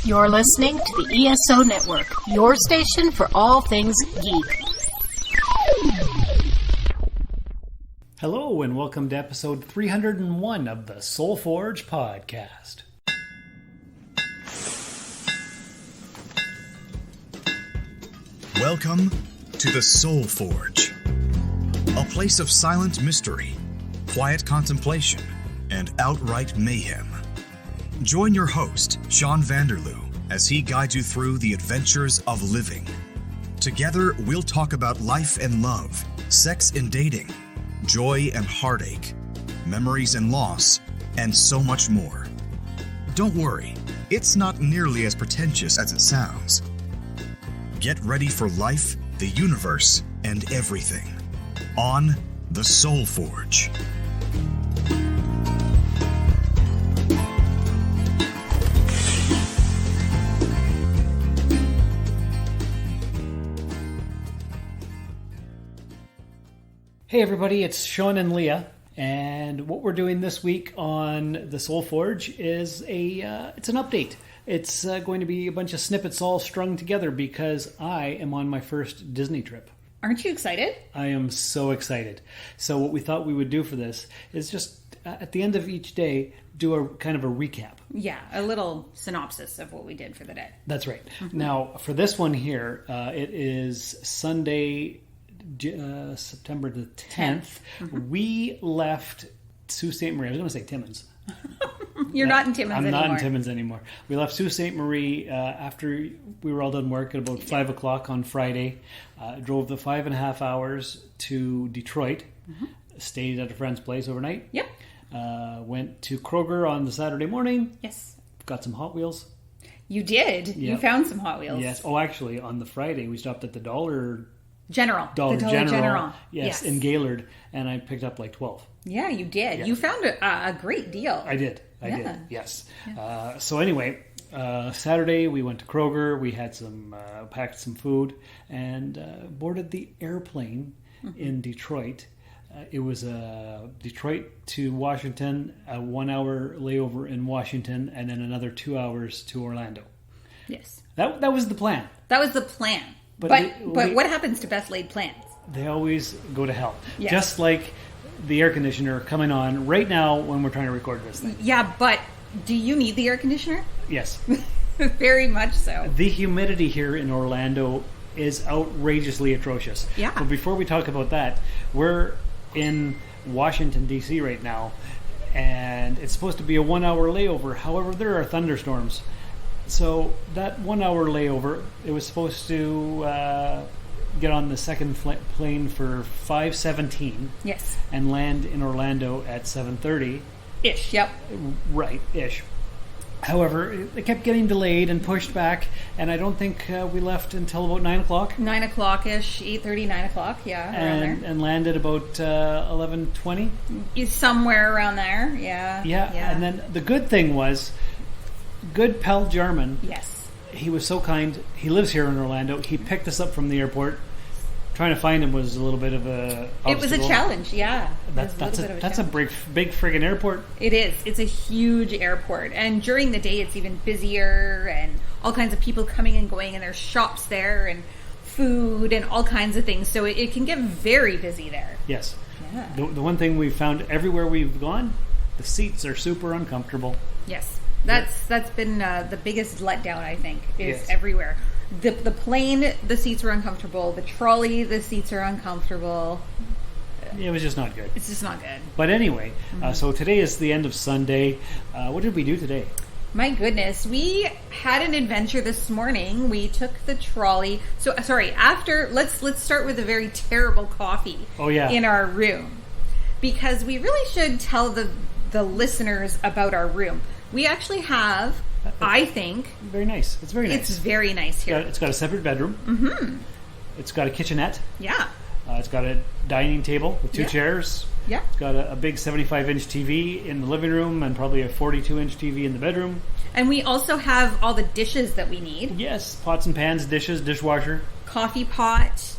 You're listening to the ESO Network, your station for all things geek. Hello and welcome to episode 301 of the Soul Forge podcast. Welcome to the Soul Forge, a place of silent mystery, quiet contemplation, and outright mayhem. Join your host, Shawn Vanderloo, as he guides you through the adventures of living. Together, we'll talk about life and love, sex and dating, joy and heartache, memories and loss, and so much more. Don't worry, it's not nearly as pretentious as it sounds. Get ready for life, the universe, and everything on the Soul Forge. Hey everybody, it's Shawn and Leah, and what we're doing this week on the Soul Forge is it's an update. It's going to be a bunch of snippets all strung together because I am on my first Disney trip. Aren't you excited? I am so excited. So what we thought we would do for this is just at the end of each day do a kind of a recap. Yeah, a little synopsis of what we did for the day. That's right. Now for this one here, it is Sunday, September the 10th. We left Sault Ste. Marie. I was going to say Timmins. You're not in Timmins anymore. I'm not in Timmins anymore. We left Sault Ste. Marie after we were all done work at about 5 o'clock on Friday. Drove the 5.5 hours to Detroit. Stayed at a friend's place overnight. Yep. Went to Kroger on the Saturday morning. Yes. Got some Hot Wheels. You did. Yep. You found some Hot Wheels. Yes. Oh, actually, on the Friday, we stopped at the Dollar General. Yes, in Gaylord, and I picked up like 12. Yeah, you did. Yeah. You found a great deal. I did. Yes. Yeah. So anyway, Saturday we went to Kroger. We had packed some food, and boarded the airplane in Detroit. It was Detroit to Washington, a 1 hour layover in Washington, and then another 2 hours to Orlando. Yes. That was the plan. That was the plan. But what happens to best laid plans? They always go to hell. Yes. Just like the air conditioner coming on right now when we're trying to record this thing. Yeah, but do you need the air conditioner? Yes. Very much so. The humidity here in Orlando is outrageously atrocious. Yeah. But before we talk about that, we're in Washington, D.C. right now, and it's supposed to be a 1 hour layover. However, there are thunderstorms. So that 1 hour layover, it was supposed to get on the second plane for 5:17. Yes. And land in Orlando at 7:30. Ish, yep. Right, ish. However, it kept getting delayed and pushed back, and I don't think we left until about 9 o'clock. 9 o'clock-ish, 8:30, 9 o'clock, yeah, around there. And landed about 11:20. Somewhere around there, yeah. Yeah, and then the good thing was, good pal Jarman. Yes. He was so kind. He lives here in Orlando. He picked us up from the airport. Trying to find him was a little bit of a obstacle. It was a challenge, yeah. That's a big friggin' airport. It is. It's a huge airport. And during the day, it's even busier and all kinds of people coming and going, and there's shops there and food and all kinds of things. So it can get very busy there. Yes. Yeah. The one thing we've found everywhere we've gone, the seats are super uncomfortable. Yes. That's been the biggest letdown, I think, is yes. everywhere. The plane, the seats are uncomfortable. The trolley, the seats are uncomfortable. It was just not good. It's just not good. But anyway, so today is the end of Sunday. What did we do today? My goodness, we had an adventure this morning. We took the trolley. So sorry. Let's start with a very terrible coffee. Oh yeah. In our room, because we really should tell the listeners about our room. We actually have, I think... Very nice. It's very nice. It's very nice here. It's got a separate bedroom. Mm-hmm. It's got a kitchenette. Yeah. It's got a dining table with two chairs. Yeah. It's got a big 75-inch TV in the living room and probably a 42-inch TV in the bedroom. And we also have all the dishes that we need. Yes. Pots and pans, dishes, dishwasher. Coffee pot.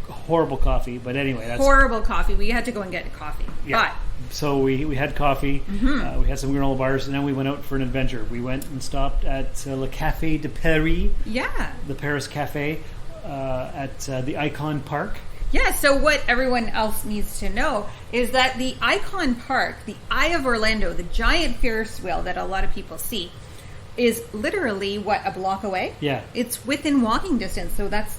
Horrible coffee, but anyway. Horrible coffee. We had to go and get coffee. Yeah. So we had coffee, we had some granola bars, and then we went out for an adventure. We went and stopped at Le Café de Paris. Yeah. The Paris Cafe at the Icon Park. Yeah, so what everyone else needs to know is that the Icon Park, the Eye of Orlando, the giant Ferris wheel that a lot of people see, is literally, a block away? Yeah. It's within walking distance, so that's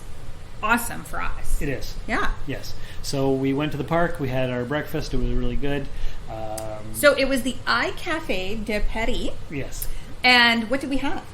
awesome for us. It is. Yeah. Yes. So we went to the park, we had our breakfast, it was really good. So it was the Eye Café de Paris. Yes. And what did we have?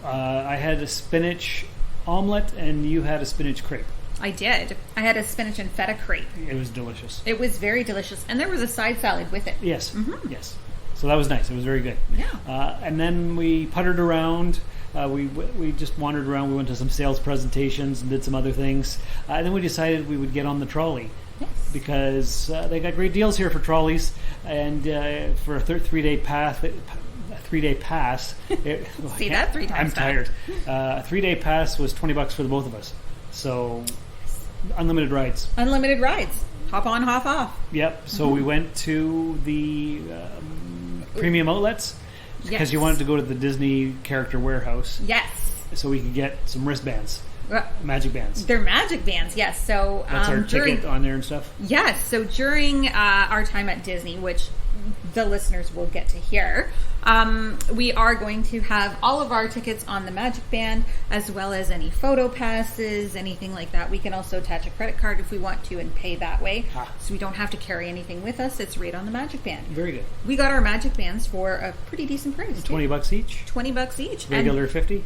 I had a spinach omelet, and you had a spinach crepe. I did. I had a spinach and feta crepe. It was delicious. It was very delicious. And there was a side salad with it. Yes. Yes. So that was nice. It was very good. Yeah. And then we puttered around. We just wandered around. We went to some sales presentations and did some other things. And then we decided we would get on the trolley. Yes. Because they got great deals here for trolleys. And for a 3-day pass... 3-day pass. See that 3 times. I'm tired. A 3-day pass was $20 for the both of us. So unlimited rides. Unlimited rides. Hop on, hop off. Yep. So we went to the premium outlets because you wanted to go to the Disney character warehouse. Yes. So we could get some wristbands. Magic bands. They're magic bands, yes. So that's our ticket on there and stuff. Yes. So during our time at Disney, which the listeners will get to hear, we are going to have all of our tickets on the magic band, as well as any photo passes, anything like that. We can also attach a credit card if we want to and pay that way. So we don't have to carry anything with us. It's right on the magic band. Very good. We got our magic bands for a pretty decent price. $20 each? $20 each. Regular 50?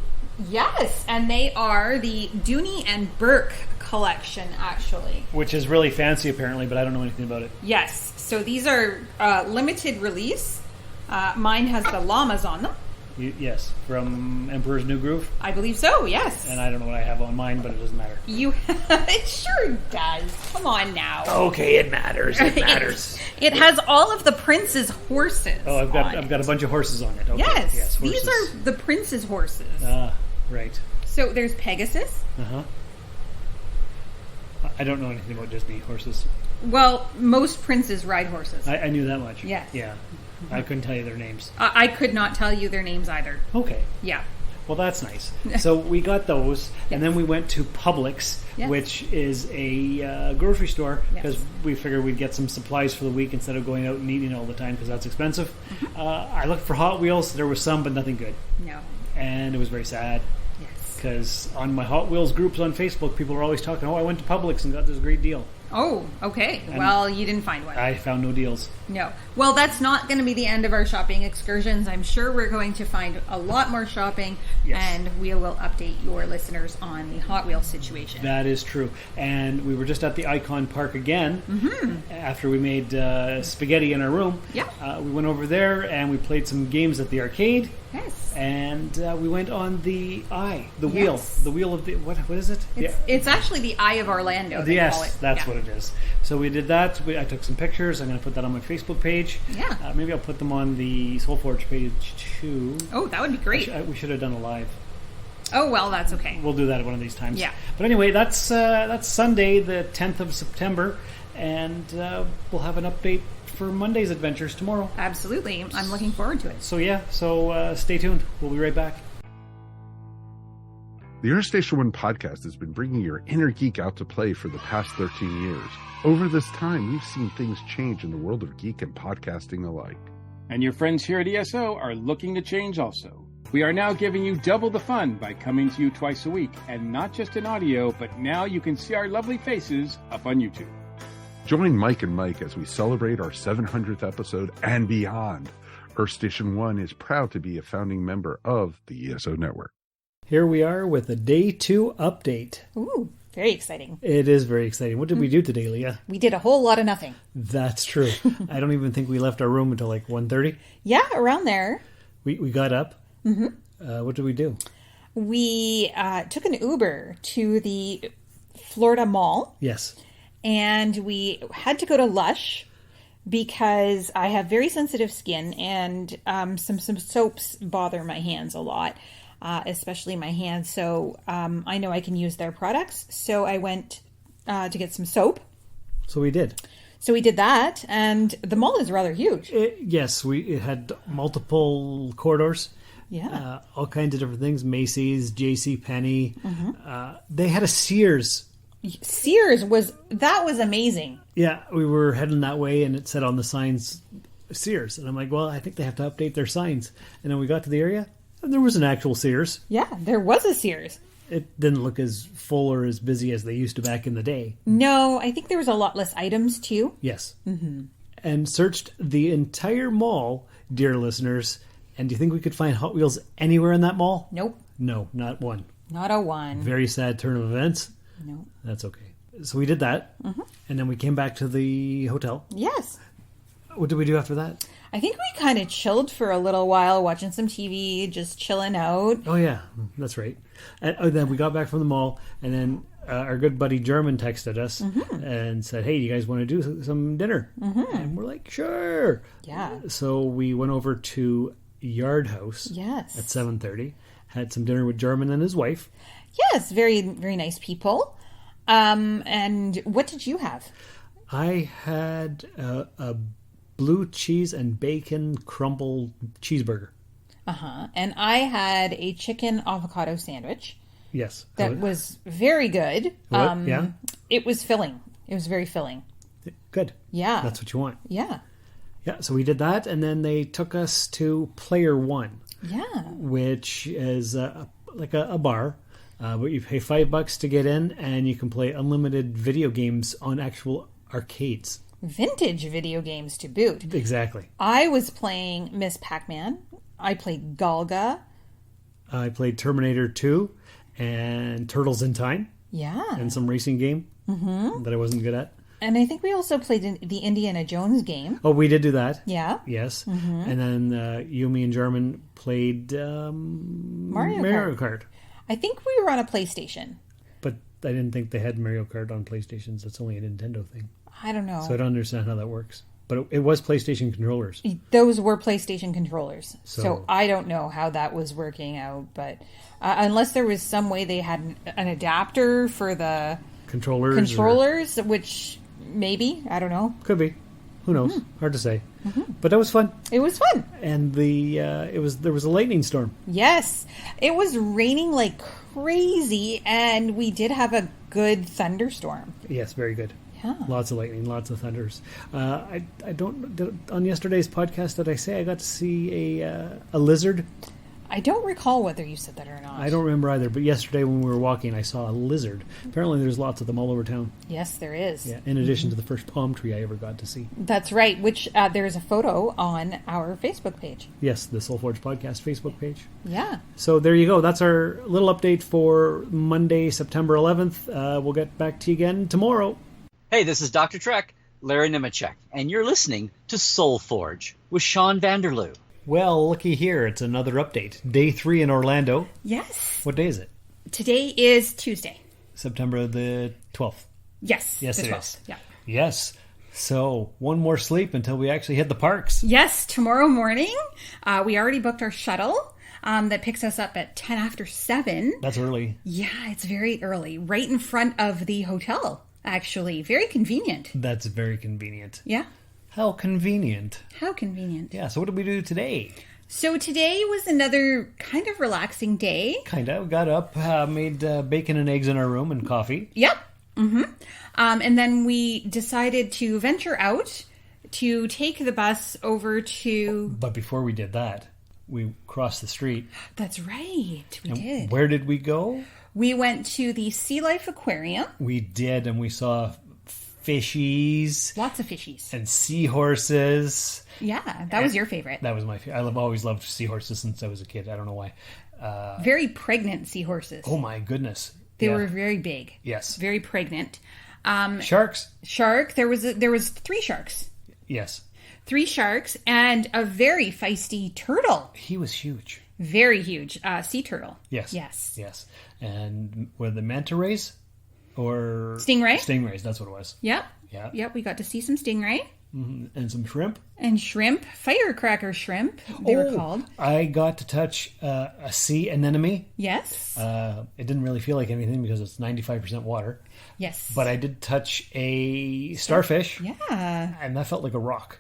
Yes, and they are the Dooney and Burke collection, actually. Which is really fancy, apparently, but I don't know anything about it. Yes, so these are limited release. Mine has the llamas on them. Yes, from Emperor's New Groove. I believe so, yes. And I don't know what I have on mine, but it doesn't matter. It sure does. Come on now. Okay, it matters. It matters. It has all of the prince's horses. Oh, I've got a bunch of horses on it. Okay. Yes, horses. These are the prince's horses. Right. So there's Pegasus. I don't know anything about Disney horses. Well, most princes ride horses. I knew that much. Yes. Yeah. I couldn't tell you their names. I could not tell you their names either. Okay. Yeah. Well, that's nice. So we got those, and then we went to Publix, which is a grocery store, because we figured we'd get some supplies for the week instead of going out and eating all the time, because that's expensive. I looked for Hot Wheels. There was some, but nothing good. No. And it was very sad. Yes. Because on my Hot Wheels groups on Facebook, people were always talking, I went to Publix and got this great deal. Oh, okay. Well, you didn't find one. I found no deals. No. Well, that's not going to be the end of our shopping excursions. I'm sure we're going to find a lot more shopping, and we will update your listeners on the Hot Wheels situation. That is true. And we were just at the Icon Park again after we made spaghetti in our room. Yeah. We went over there and we played some games at the arcade. Yes. And we went on the wheel. The wheel of the... What is it? It's actually the Eye of Orlando, they call it. That's what it is. So we did that. I took some pictures. I'm going to put that on my Facebook page. Yeah. Maybe I'll put them on the Soul Forge page too. Oh, that would be great. We should have done a live. Oh, well, that's okay. We'll do that one of these times. Yeah. But anyway, that's Sunday, the 10th of September, and we'll have an update for Monday's adventures tomorrow. Absolutely. I'm looking forward to it. So stay tuned. We'll be right back. The Air Station 1 podcast has been bringing your inner geek out to play for the past 13 years. Over this time, we've seen things change in the world of geek and podcasting alike. And your friends here at ESO are looking to change also. We are now giving you double the fun by coming to you twice a week, and not just in audio, but now you can see our lovely faces up on YouTube. Join Mike and Mike as we celebrate our 700th episode and beyond. Earth Station 1 is proud to be a founding member of the ESO network. Here we are with a Day 2 update. Ooh, very exciting. It is very exciting. What did we do today, Leah? We did a whole lot of nothing. That's true. I don't even think we left our room until like 1:30. Yeah, around there. We got up. What did we do? We took an Uber to the Florida Mall. Yes. And we had to go to Lush because I have very sensitive skin, and some soaps bother my hands a lot, especially my hands. So I know I can use their products. So I went to get some soap. So we did. So we did that, and the mall is rather huge. Yes, it had multiple corridors. Yeah. All kinds of different things. Macy's, J.C. Penney. They had a Sears. Sears was amazing. Yeah, we were heading that way, and it said on the signs Sears, and I'm like, well, I think they have to update their signs. And then we got to the area, and there was an actual Sears. Yeah, there was a Sears. It didn't look as full or as busy as they used to back in the day. No, I think there was a lot less items too. Yes. And searched the entire mall, dear listeners. And do you think we could find Hot Wheels anywhere in that mall? Nope. No, not one. Not a one. Very sad turn of events. No. That's okay. So we did that. And then we came back to the hotel. Yes. What did we do after that? I think we kind of chilled for a little while, watching some TV, just chilling out. Oh, yeah. That's right. And then we got back from the mall, and then our good buddy German texted us and said, hey, you guys want to do some dinner? And we're like, sure. Yeah. So we went over to Yard House Yes. at 7:30, had some dinner with German and his wife. Yes, very, very nice people. And what did you have? I had a blue cheese and bacon crumble cheeseburger. And I had a chicken avocado sandwich Yes. that was very good. What? Yeah? It was filling. It was very filling. Good. Yeah. That's what you want. Yeah. Yeah, so we did that, and then they took us to Player One, Yeah. which is like a bar, but you pay $5 to get in, and you can play unlimited video games on actual arcades. Vintage video games to boot. Exactly. I was playing Miss Pac-Man. I played Galga. I played Terminator 2 and Turtles in Time Yeah. and some racing game that I wasn't good at. And I think we also played the Indiana Jones game. Oh, we did do that. Yeah. Yes. And then you, me, and German played Mario Kart. I think we were on a PlayStation. But I didn't think they had Mario Kart on PlayStations. That's only a Nintendo thing. I don't know. So I don't understand how that works. But it was PlayStation controllers. Those were PlayStation controllers. So So- I don't know how that was working out. But unless there was some way they had an adapter for the Controllers. which maybe, I don't know. Could be. Who knows? Hard to say. But that was fun. It was fun. And there was a lightning storm. Yes. It was raining like crazy, and we did have a good thunderstorm. Yes, very good. Yeah. Lots of lightning, lots of thunders. I don't. On yesterday's podcast, did I say I got to see a lizard? I don't recall whether you said that or not. I don't remember either. But yesterday when we were walking, I saw a lizard. Apparently, there's lots of them all over town. Yes, there is. Yeah. In addition to the first palm tree I ever got to see. That's right, which there's a photo on our Facebook page. Yes, the Soul Forge Podcast Facebook page. Yeah. So there you go. That's our little update for Monday, September 11th. We'll get back to you again tomorrow. Hey, this is Dr. Trek, Larry Nemechek, and you're listening to Soul Forge with Sean Vanderloo. Well, looky here. It's another update. Day 3 in Orlando. Yes. What day is it? Today is Tuesday. September the 12th. Yes. Yes, the it 12th. is. Yeah. Yes. So, one more sleep until we actually hit the parks. Yes, tomorrow morning, we already booked our shuttle that picks us up at 10 after 7. That's early. Yeah, it's very early. Right in front of the hotel, actually. Very convenient. That's very convenient. Yeah. How convenient. How convenient. Yeah, so what did we do today? So today was another kind of relaxing day. Kind of. Got up, made bacon and eggs in our room and coffee. Yep. And then we decided to venture out to take the bus over to... But before we did that, we crossed the street. That's right. We did. Where did we go? We went to the Sea Life Aquarium. We did, and we saw fishies Lots of fishies. and seahorses. Yeah, that was your favorite. That was my favorite. I've always loved seahorses since I was a kid. I don't know why. Very pregnant seahorses. Oh my goodness. They Yeah. were very big. Yes. Very pregnant. Sharks? Shark. There was 3 sharks. Yes. 3 sharks and a very feisty turtle. He was huge. Very huge. Sea turtle. Yes. Yes. Yes. And were the manta rays? Or Stingray? Stingrays, that's what it was. Yep. Yeah. Yep. We got to see some stingray. And some shrimp. And shrimp, firecracker shrimp, they were called. I got to touch a sea anemone. Yes. It didn't really feel like anything because it's 95% water. Yes. But I did touch a starfish. Yeah. And that felt like a rock.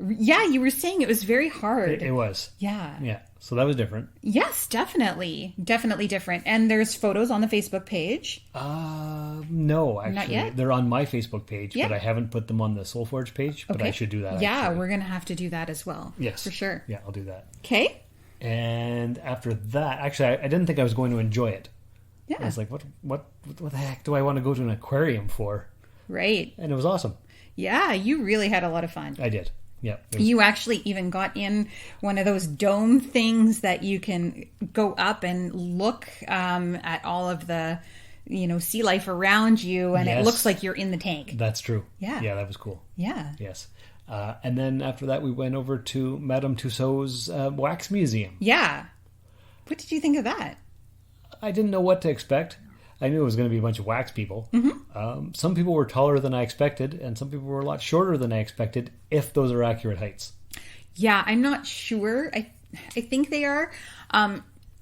Yeah, you were saying it was very hard. It was. Yeah. Yeah. So that was different. Yes, definitely. Definitely different. And there's photos on the Facebook page. No, actually. Not yet? They're on my Facebook page, Yeah. but I haven't put them on the SoulForge page, but I should do that. Yeah, actually. we're going to have to do that as well. Yes. For sure. Yeah, I'll do that. Okay. And after that, actually, I didn't think I was going to enjoy it. Yeah. I was like, what the heck do I want to go to an aquarium for? Right. And it was awesome. Yeah, you really had a lot of fun. I did. Yeah. You actually even got in one of those dome things that you can go up and look at all of the, sea life around you, and Yes. it looks like you're in the tank. That's true. Yeah. Yeah, that was cool. Yeah. Yes. And then after that, we went over to Madame Tussauds Wax Museum. Yeah. What did you think of that? I didn't know what to expect. I knew it was going to be a bunch of wax people. Mm-hmm. Some people were taller than I expected, and some people were a lot shorter than I expected, if those are accurate heights. Yeah, I'm not sure. I think they are.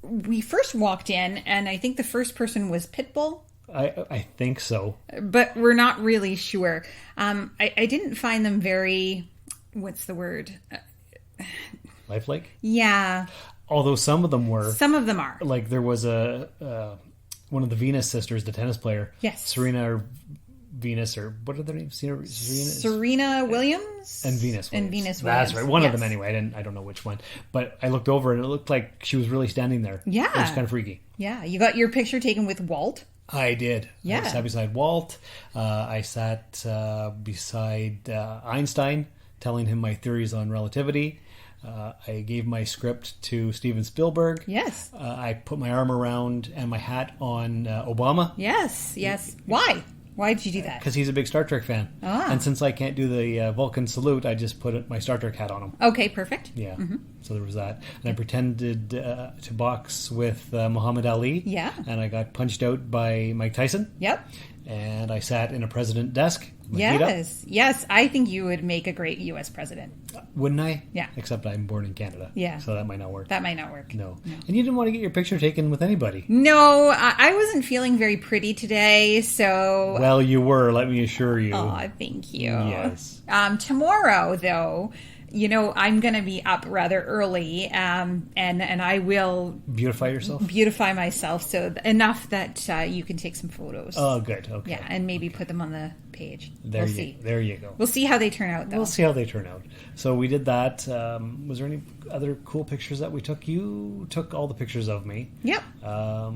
We first walked in, and I think the first person was Pitbull. I think so. But we're not really sure. I didn't find them very, what's the word? Lifelike? Yeah. Although some of them were. Some of them are. Like there was one of the Venus sisters, the tennis player. Yes. Serena or Venus, or what are their names? Serena Williams? And Venus Williams. And Venus Williams. That's right. One yes. of them anyway. I don't know which one. But I looked over and it looked like she was really standing there. Yeah. It was kind of freaky. Yeah. You got your picture taken with Walt? I did. Yeah. I sat beside Walt. I sat beside Einstein, telling him my theories on relativity. I gave my script to Steven Spielberg. Yes. I put my arm around and my hat on Obama. Yes. Why? Why did you do that? Because he's a big Star Trek fan. Ah. And since I can't do the Vulcan salute, I just put my Star Trek hat on him. Okay, perfect. Yeah. So there was that. And I pretended to box with Muhammad Ali. Yeah. And I got punched out by Mike Tyson. Yep. And I sat in a president desk. with my feet up. Yes. I think you would make a great U.S. president. Wouldn't I? Yeah. Except I'm born in Canada. Yeah. So that might not work. That might not work. No. And you didn't want to get your picture taken with anybody. No, I wasn't feeling very pretty today, so... Well, you were, let me assure you. Aw, thank you. Yes. Tomorrow, though, I'm going to be up rather early, and I will Beautify yourself? beautify myself so enough that you can take some photos. Oh, good. Okay. Yeah, and maybe put them on the page. There We'll you go. We'll see how they turn out, though. We'll see how they turn out. So we did that. Was there any other cool pictures that we took? You took all the pictures of me. Yep. I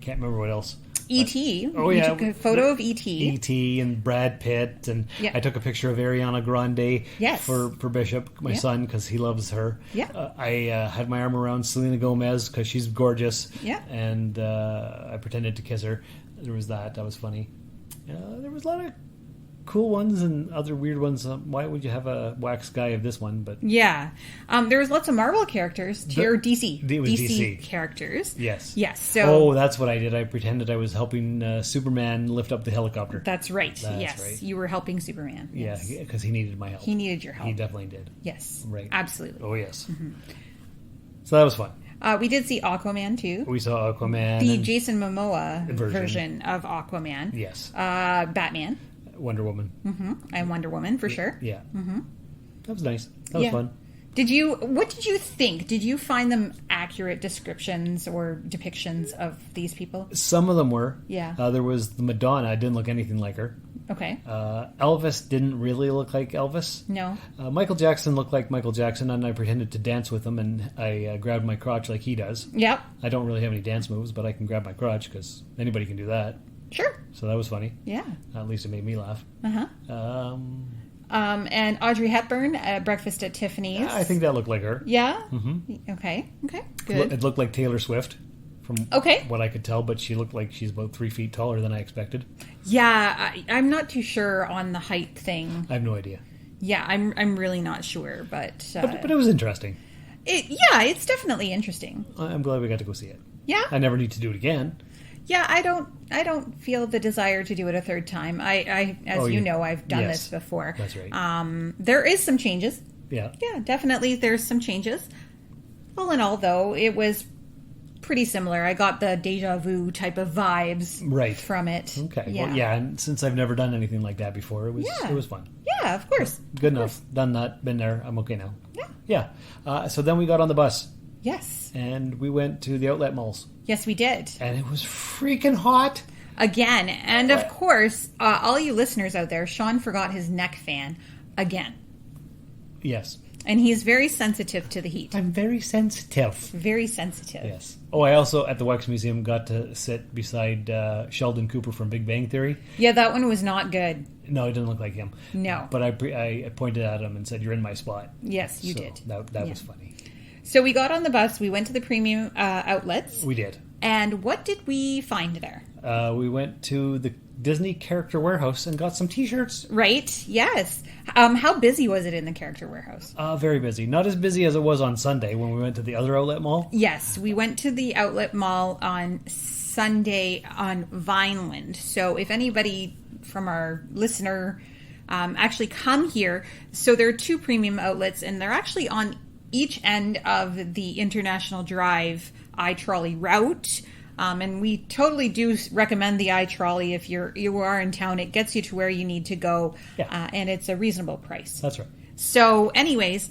can't remember what else. E.T. Oh, You yeah. took a photo of E.T. E.T. and Brad Pitt. And Yeah. I took a picture of Ariana Grande Yes. for Bishop, my Yeah. son, because he loves her. Yeah. I had my arm around Selena Gomez because she's gorgeous. Yeah. And I pretended to kiss her. There was that. That was funny. There was a lot of cool ones and other weird ones. Why would you have a wax guy of this one? But Yeah. There was lots of Marvel characters, or DC. It was DC. characters. Yes. Yes. So that's what I did. I pretended I was helping Superman lift up the helicopter. that's right. That's yes. right. You were helping Superman. Yeah, Yes. because he needed my help. He needed your help. He definitely did. Yes. Right. Absolutely. Oh, yes. So that was fun. We did see Aquaman too. We saw Aquaman. The and Jason Momoa Version. version of Aquaman. Yes. Batman. Wonder Woman. And Wonder Woman for sure. Yeah. That was nice. That was Yeah. fun. What did you think? Did you find them accurate descriptions or depictions of these people? Some of them were. Yeah. There was the Madonna. It didn't look anything like her. Okay. Elvis didn't really look like Elvis. No. Michael Jackson looked like Michael Jackson, and I pretended to dance with him, and I grabbed my crotch like he does. Yep. I don't really have any dance moves, but I can grab my crotch because anybody can do that. Sure. So that was funny. Yeah. At least it made me laugh. And Audrey Hepburn at Breakfast at Tiffany's. I think that looked like her. Yeah? Mm-hmm. Okay. Good. It looked like Taylor Swift from Okay. what I could tell, but she looked like she's about 3 feet taller than I expected. Yeah, I'm not too sure on the height thing. I have no idea. Yeah, I'm really not sure, but But it was interesting. it's definitely interesting. I'm glad we got to go see it. Yeah. I never need to do it again. Yeah, I don't feel the desire to do it a third time. You know, I've done this before. That's right. There is some changes. Yeah. Yeah, definitely there's some changes. All in all, though, it was pretty similar. I got the deja vu type of vibes from it. Okay. Yeah. Well, yeah, and since I've never done anything like that before, it was fun. Yeah, of course. Good enough. Done that. Been there. I'm okay now. Yeah. Yeah. So then we got on the bus. Yes. And we went to the outlet malls. Yes, we did. And it was freaking hot. Again. And of course, all you listeners out there, Shawn forgot his neck fan again. Yes. And he's very sensitive to the heat. I'm very sensitive. Very sensitive. Yes. Oh, I also, at the Wax Museum, got to sit beside Sheldon Cooper from Big Bang Theory. Yeah, that one was not good. No, it didn't look like him. No. But I pointed at him and said, "You're in my spot." Yes, you did. That was funny. So we got on the bus. We went to the premium outlets. We did. And what did we find there? We went to the Disney Character Warehouse and got some T-shirts. Right. Yes. How busy was it in the Character Warehouse? Very busy. Not as busy as it was on Sunday when we went to the other outlet mall. Yes. We went to the outlet mall on Sunday on Vineland. So if anybody from our listener actually come here, so there are two premium outlets and they're actually on each end of the International Drive iTrolley route. And we totally do recommend the iTrolley if you are in town. It gets you to where you need to go, and it's a reasonable price. That's right. So anyways,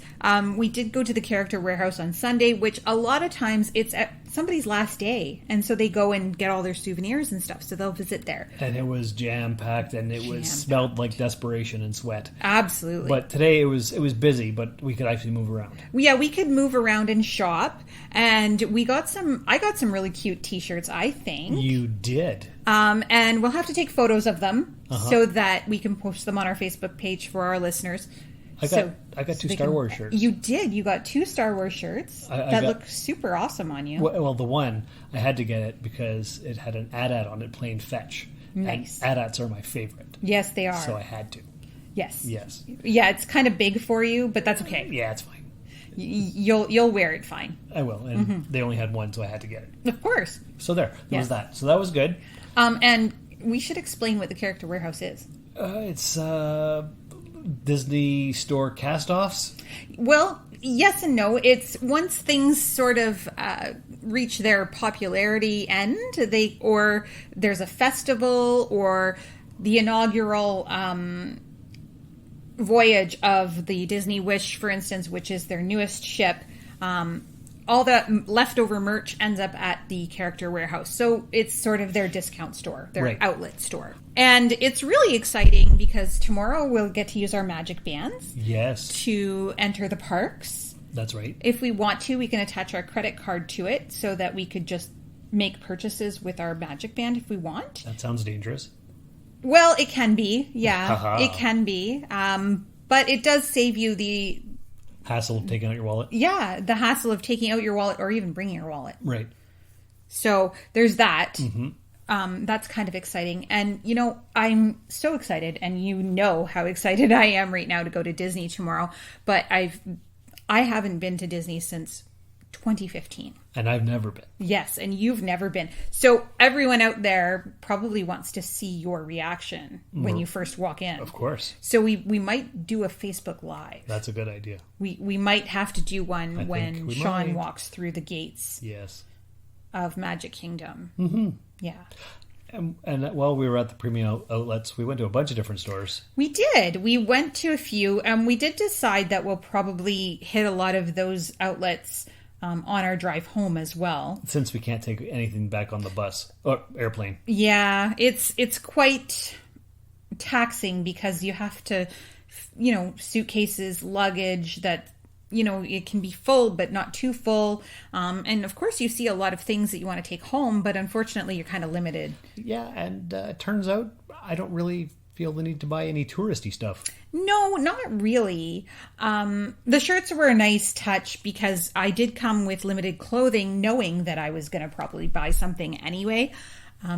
we did go to the Character Warehouse on Sunday, which a lot of times it's at somebody's last day. And so they go and get all their souvenirs and stuff. So they'll visit there. And it was jam-packed and it smelled like desperation and sweat. Absolutely. But today it was busy, but we could actually move around. Yeah, we could move around and shop. And I got some really cute T-shirts, I think. You did. And we'll have to take photos of them so that we can post them on our Facebook page for our listeners. I got two Star Wars shirts. You did. You got two Star Wars shirts that look super awesome on you. Well, the one, I had to get it because it had an AT-AT on it playing Fetch. Nice. And AT-ATs are my favorite. Yes, they are. So I had to. Yes. Yes. Yeah, it's kind of big for you, but that's okay. Yeah, it's fine. You'll wear it fine. I will. And they only had one, so I had to get it. Of course. So there was that. So that was good. And we should explain what the Character Warehouse is. It's Disney store cast-offs? Well, yes and no. It's once things sort of reach their popularity end, or there's a festival or the inaugural voyage of the Disney Wish, for instance, which is their newest ship. All the leftover merch ends up at the Character Warehouse. So it's sort of their discount store, their outlet store. And it's really exciting because tomorrow we'll get to use our magic bands. Yes. To enter the parks. That's right. If we want to, we can attach our credit card to it so that we could just make purchases with our magic band if we want. That sounds dangerous. Well, it can be. Yeah, it can be. But it does save you the hassle of taking out your wallet. Yeah, the hassle of taking out your wallet or even bringing your wallet. Right. So there's that. Mm-hmm. That's kind of exciting. And, you know, I'm so excited, and you know how excited I am right now to go to Disney tomorrow. But I haven't been to Disney since 2015. And I've never been. Yes, and you've never been. So everyone out there probably wants to see your reaction when you first walk in. Of course. So we might do a Facebook Live. That's a good idea. We might have to do one when Shawn walks through the gates. Yes. Of Magic Kingdom. Mm-hmm. Yeah. And while we were at the premium outlets, we went to a bunch of different stores. We did. We went to a few, and we did decide that we'll probably hit a lot of those outlets on our drive home as well. Since we can't take anything back on the bus or airplane. Yeah, it's quite taxing because you have to, suitcases, luggage that, it can be full, but not too full. And of course you see a lot of things that you want to take home, but unfortunately you're kind of limited. Yeah, and it turns out I don't really feel the need to buy any touristy stuff. No, not really. The shirts were a nice touch because I did come with limited clothing knowing that I was going to probably buy something anyway.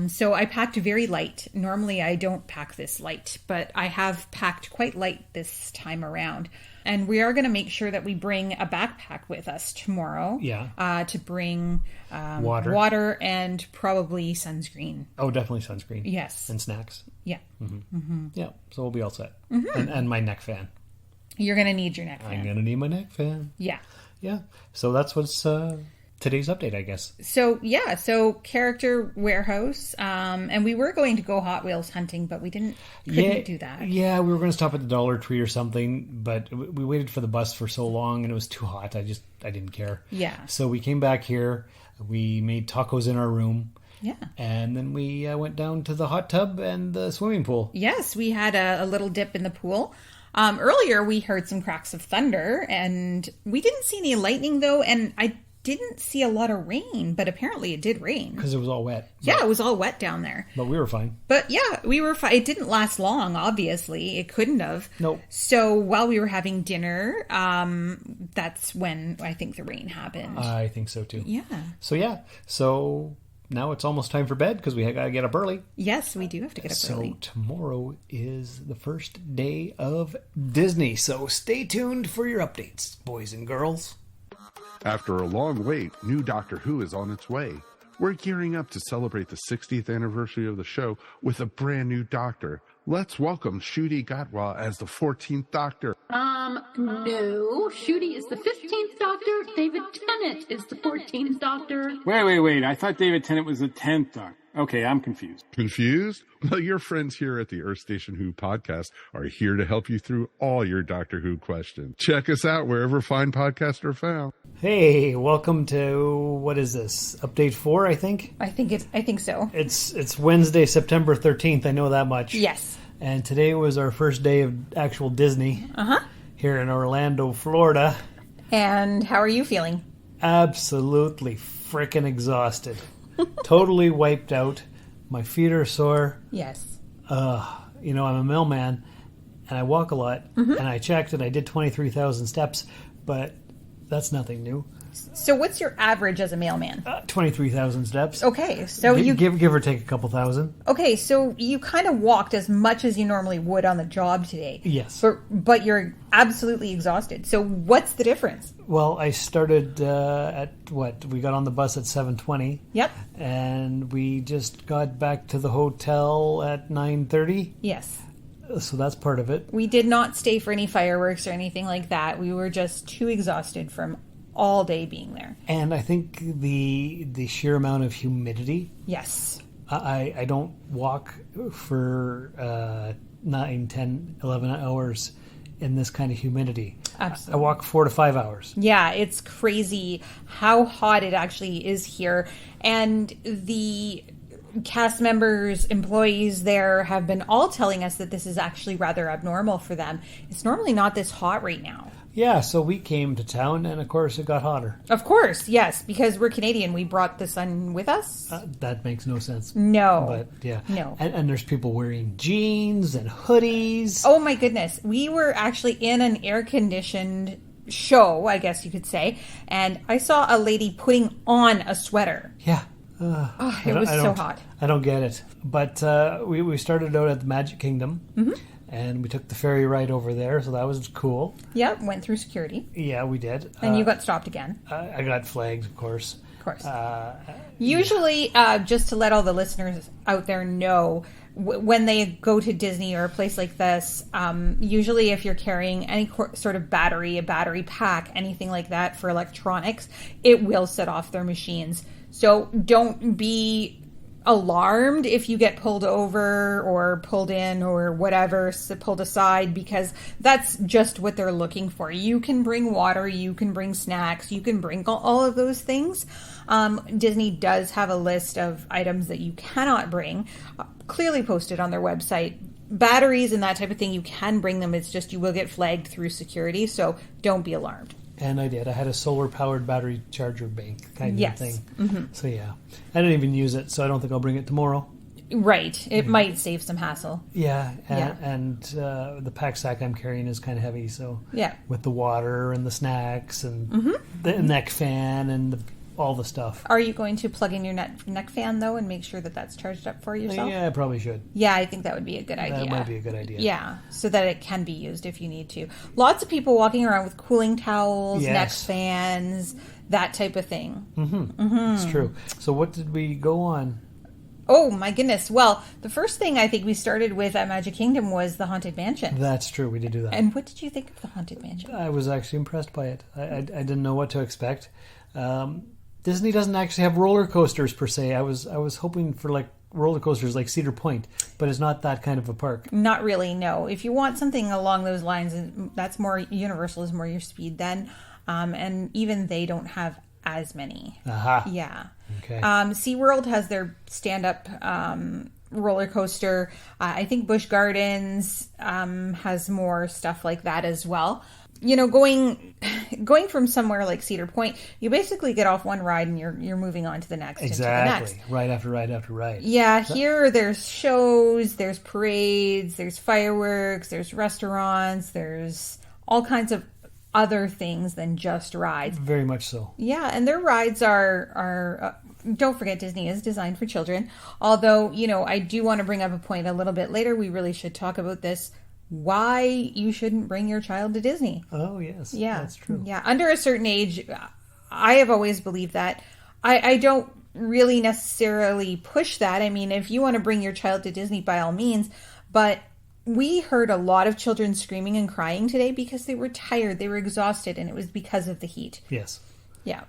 So I packed very light. Normally I don't pack this light, but I have packed quite light this time around. And we are going to make sure that we bring a backpack with us tomorrow. Yeah. To bring Water and probably sunscreen. Oh, definitely sunscreen. Yes. And snacks. Yeah. Yeah, so we'll be all set. And my neck fan. You're going to need your neck fan. I'm going to need my neck fan. Yeah. Yeah. So that's what's today's update, I guess. So Character Warehouse, and we were going to go Hot Wheels hunting, but we couldn't do that. Yeah, we were going to stop at the Dollar Tree or something, but we waited for the bus for so long and it was too hot. I didn't care. Yeah. So we came back here. We made tacos in our room. Yeah. And then we went down to the hot tub and the swimming pool. Yes, we had a little dip in the pool. Earlier, we heard some cracks of thunder, and we didn't see any lightning, though, and I didn't see a lot of rain, but apparently it did rain. Because it was all wet. Yeah, it was all wet down there. But we were fine. But yeah, we were fine. It didn't last long, obviously. It couldn't have. Nope. So while we were having dinner, that's when I think the rain happened. I think so, too. Yeah. So now it's almost time for bed because we got to get up early. Yes, we do have to get up early. So tomorrow is the first day of Disney. So stay tuned for your updates, boys and girls. After a long wait, new Doctor Who is on its way. We're gearing up to celebrate the 60th anniversary of the show with a brand new Doctor. Let's welcome Ncuti Gatwa as the 14th Doctor. No. Ncuti is the 15th Doctor. David Tennant is the 14th Doctor. Wait. I thought David Tennant was the 10th Doctor. Okay, I'm confused. Confused? Well, your friends here at the Earth Station Who podcast are here to help you through all your Doctor Who questions. Check us out wherever fine podcasts are found. Hey, welcome to, what is this? Update 4, I think? I think so. It's Wednesday, September 13th. I know that much. Yes. And today was our first day of actual Disney here in Orlando, Florida. And how are you feeling? Absolutely frickin' exhausted. Totally wiped out. My feet are sore. Yes. I'm a mailman and I walk a lot. And I checked and I did 23,000 steps, but that's nothing new. So what's your average as a mailman? 23,000 steps. Okay, so you give or take a couple thousand. Okay, so you kind of walked as much as you normally would on the job today. Yes. But you're absolutely exhausted. So what's the difference? Well, I started we got on the bus at 7:20. Yep. And we just got back to the hotel at 9:30. Yes. So that's part of it. We did not stay for any fireworks or anything like that. We were just too exhausted from all day being there. And I think the sheer amount of humidity. Yes. I don't walk for 9, 10, 11 hours in this kind of humidity. Absolutely. I walk 4 to 5 hours. Yeah, it's crazy how hot it actually is here. And the cast members, employees there have been all telling us that this is actually rather abnormal for them. It's normally not this hot right now. Yeah, so we came to town, and of course it got hotter. Of course, yes, because we're Canadian. We brought the sun with us. That makes no sense. No. But, yeah. No. And there's people wearing jeans and hoodies. Oh, my goodness. We were actually in an air-conditioned show, I guess you could say, and I saw a lady putting on a sweater. Yeah. It was so hot. I don't get it. But we started out at the Magic Kingdom. Mm-hmm. And we took the ferry ride over there, so that was cool. Yep, went through security. Yeah, we did. And you got stopped again. I got flagged, of course. Of course. Usually, just to let all the listeners out there know, when they go to Disney or a place like this, usually if you're carrying any sort of battery, a battery pack, anything like that for electronics, it will set off their machines. So don't be alarmed if you get pulled over or pulled in or whatever, pulled aside, because that's just what they're looking for. You can bring water, you can bring snacks, you can bring all of those things. Disney does have a list of items that you cannot bring, clearly posted on their website. Batteries and that type of thing, you can bring them. It's just you will get flagged through security, so don't be alarmed. And I did. I had a solar-powered battery charger bank kind of thing. Mm-hmm. So, yeah. I didn't even use it, so I don't think I'll bring it tomorrow. Right. It might save some hassle. Yeah. And the pack sack I'm carrying is kind of heavy, so... Yeah. With the water and the snacks and the neck fan and the all the stuff. Are you going to plug in your neck fan, though, and make sure that that's charged up for yourself? Yeah, I probably should. Yeah, I think that would be a good idea. That might be a good idea. Yeah, so that it can be used if you need to. Lots of people walking around with cooling towels, neck fans, that type of thing. It's true. So what did we go on? Oh, my goodness. Well, the first thing I think we started with at Magic Kingdom was the Haunted Mansion. That's true. We did do that. And what did you think of the Haunted Mansion? I was actually impressed by it. I didn't know what to expect. Disney doesn't actually have roller coasters per se. I was hoping for like roller coasters like Cedar Point, but it's not that kind of a park. Not really, no. If you want something along those lines, that's more Universal is more your speed then. And even they don't have as many. Aha. Yeah. Okay. SeaWorld has their stand-up roller coaster. I think Busch Gardens has more stuff like that as well. You know, going from somewhere like Cedar Point, you basically get off one ride and you're moving on to the next. Exactly. And to the next. Ride after ride after ride. Yeah, here there's shows, there's parades, there's fireworks, there's restaurants, there's all kinds of other things than just rides. Very much so. Yeah, and their rides are don't forget Disney is designed for children. Although, you know, I do want to bring up a point a little bit later. We really should talk about this. Why you shouldn't bring your child to Disney. Oh, yes. Yeah. That's true. Yeah. Under a certain age, I have always believed that. I don't really necessarily push that. I mean, if you want to bring your child to Disney, by all means. But we heard a lot of children screaming and crying today because they were tired, they were exhausted, and it was because of the heat. Yes. Yeah.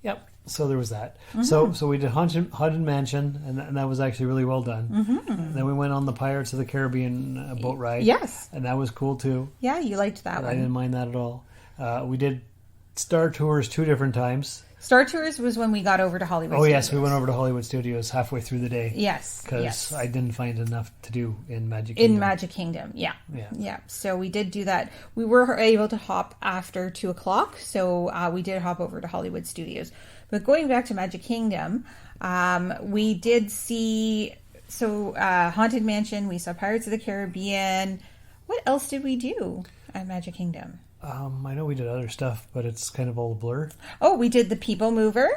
Yep. So there was that. So we did Haunted Mansion, and that was actually really well done. And then we went on the Pirates of the Caribbean boat ride. Yes. And that was cool too. Yeah, you liked that one. I didn't mind that at all. We did Star Tours 2 different times. Star Tours was when we got over to Hollywood Studios. Yes, we went over to Hollywood Studios halfway through the day. Yes. Because I didn't find enough to do in Magic Kingdom. In Magic Kingdom, yeah. So we did do that. We were able to hop after 2 o'clock, so we did hop over to Hollywood Studios. But going back to Magic Kingdom, we did see Haunted Mansion, we saw Pirates of the Caribbean. What else did we do at Magic Kingdom? I know we did other stuff, but it's kind of all a blur. Oh, we did the People Mover.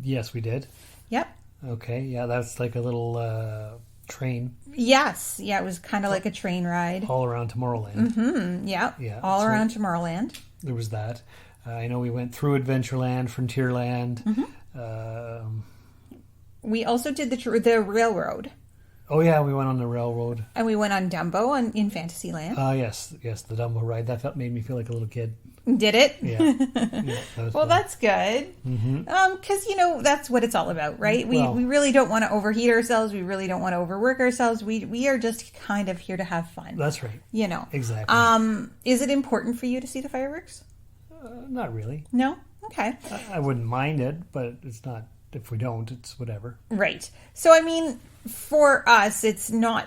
Yes, we did. Yep. Okay, yeah, that's like a little train. Yes, yeah, it was kind of like a train ride. All around Tomorrowland. Yeah, all around Tomorrowland. There was that. I know we went through Adventureland, Frontierland. We also did the railroad. Oh, yeah, we went on the railroad. And we went on Dumbo in Fantasyland. Yes, the Dumbo ride. That made me feel like a little kid. Did it? Yeah. That well, that's good. Because, that's what it's all about, right? We really don't want to overheat ourselves. We really don't want to overwork ourselves. We are just kind of here to have fun. That's right. Exactly. Is it important for you to see the fireworks? Not really. No? Okay. I wouldn't mind it, but it's not. If we don't, it's whatever. Right. So, I mean, for us, it's not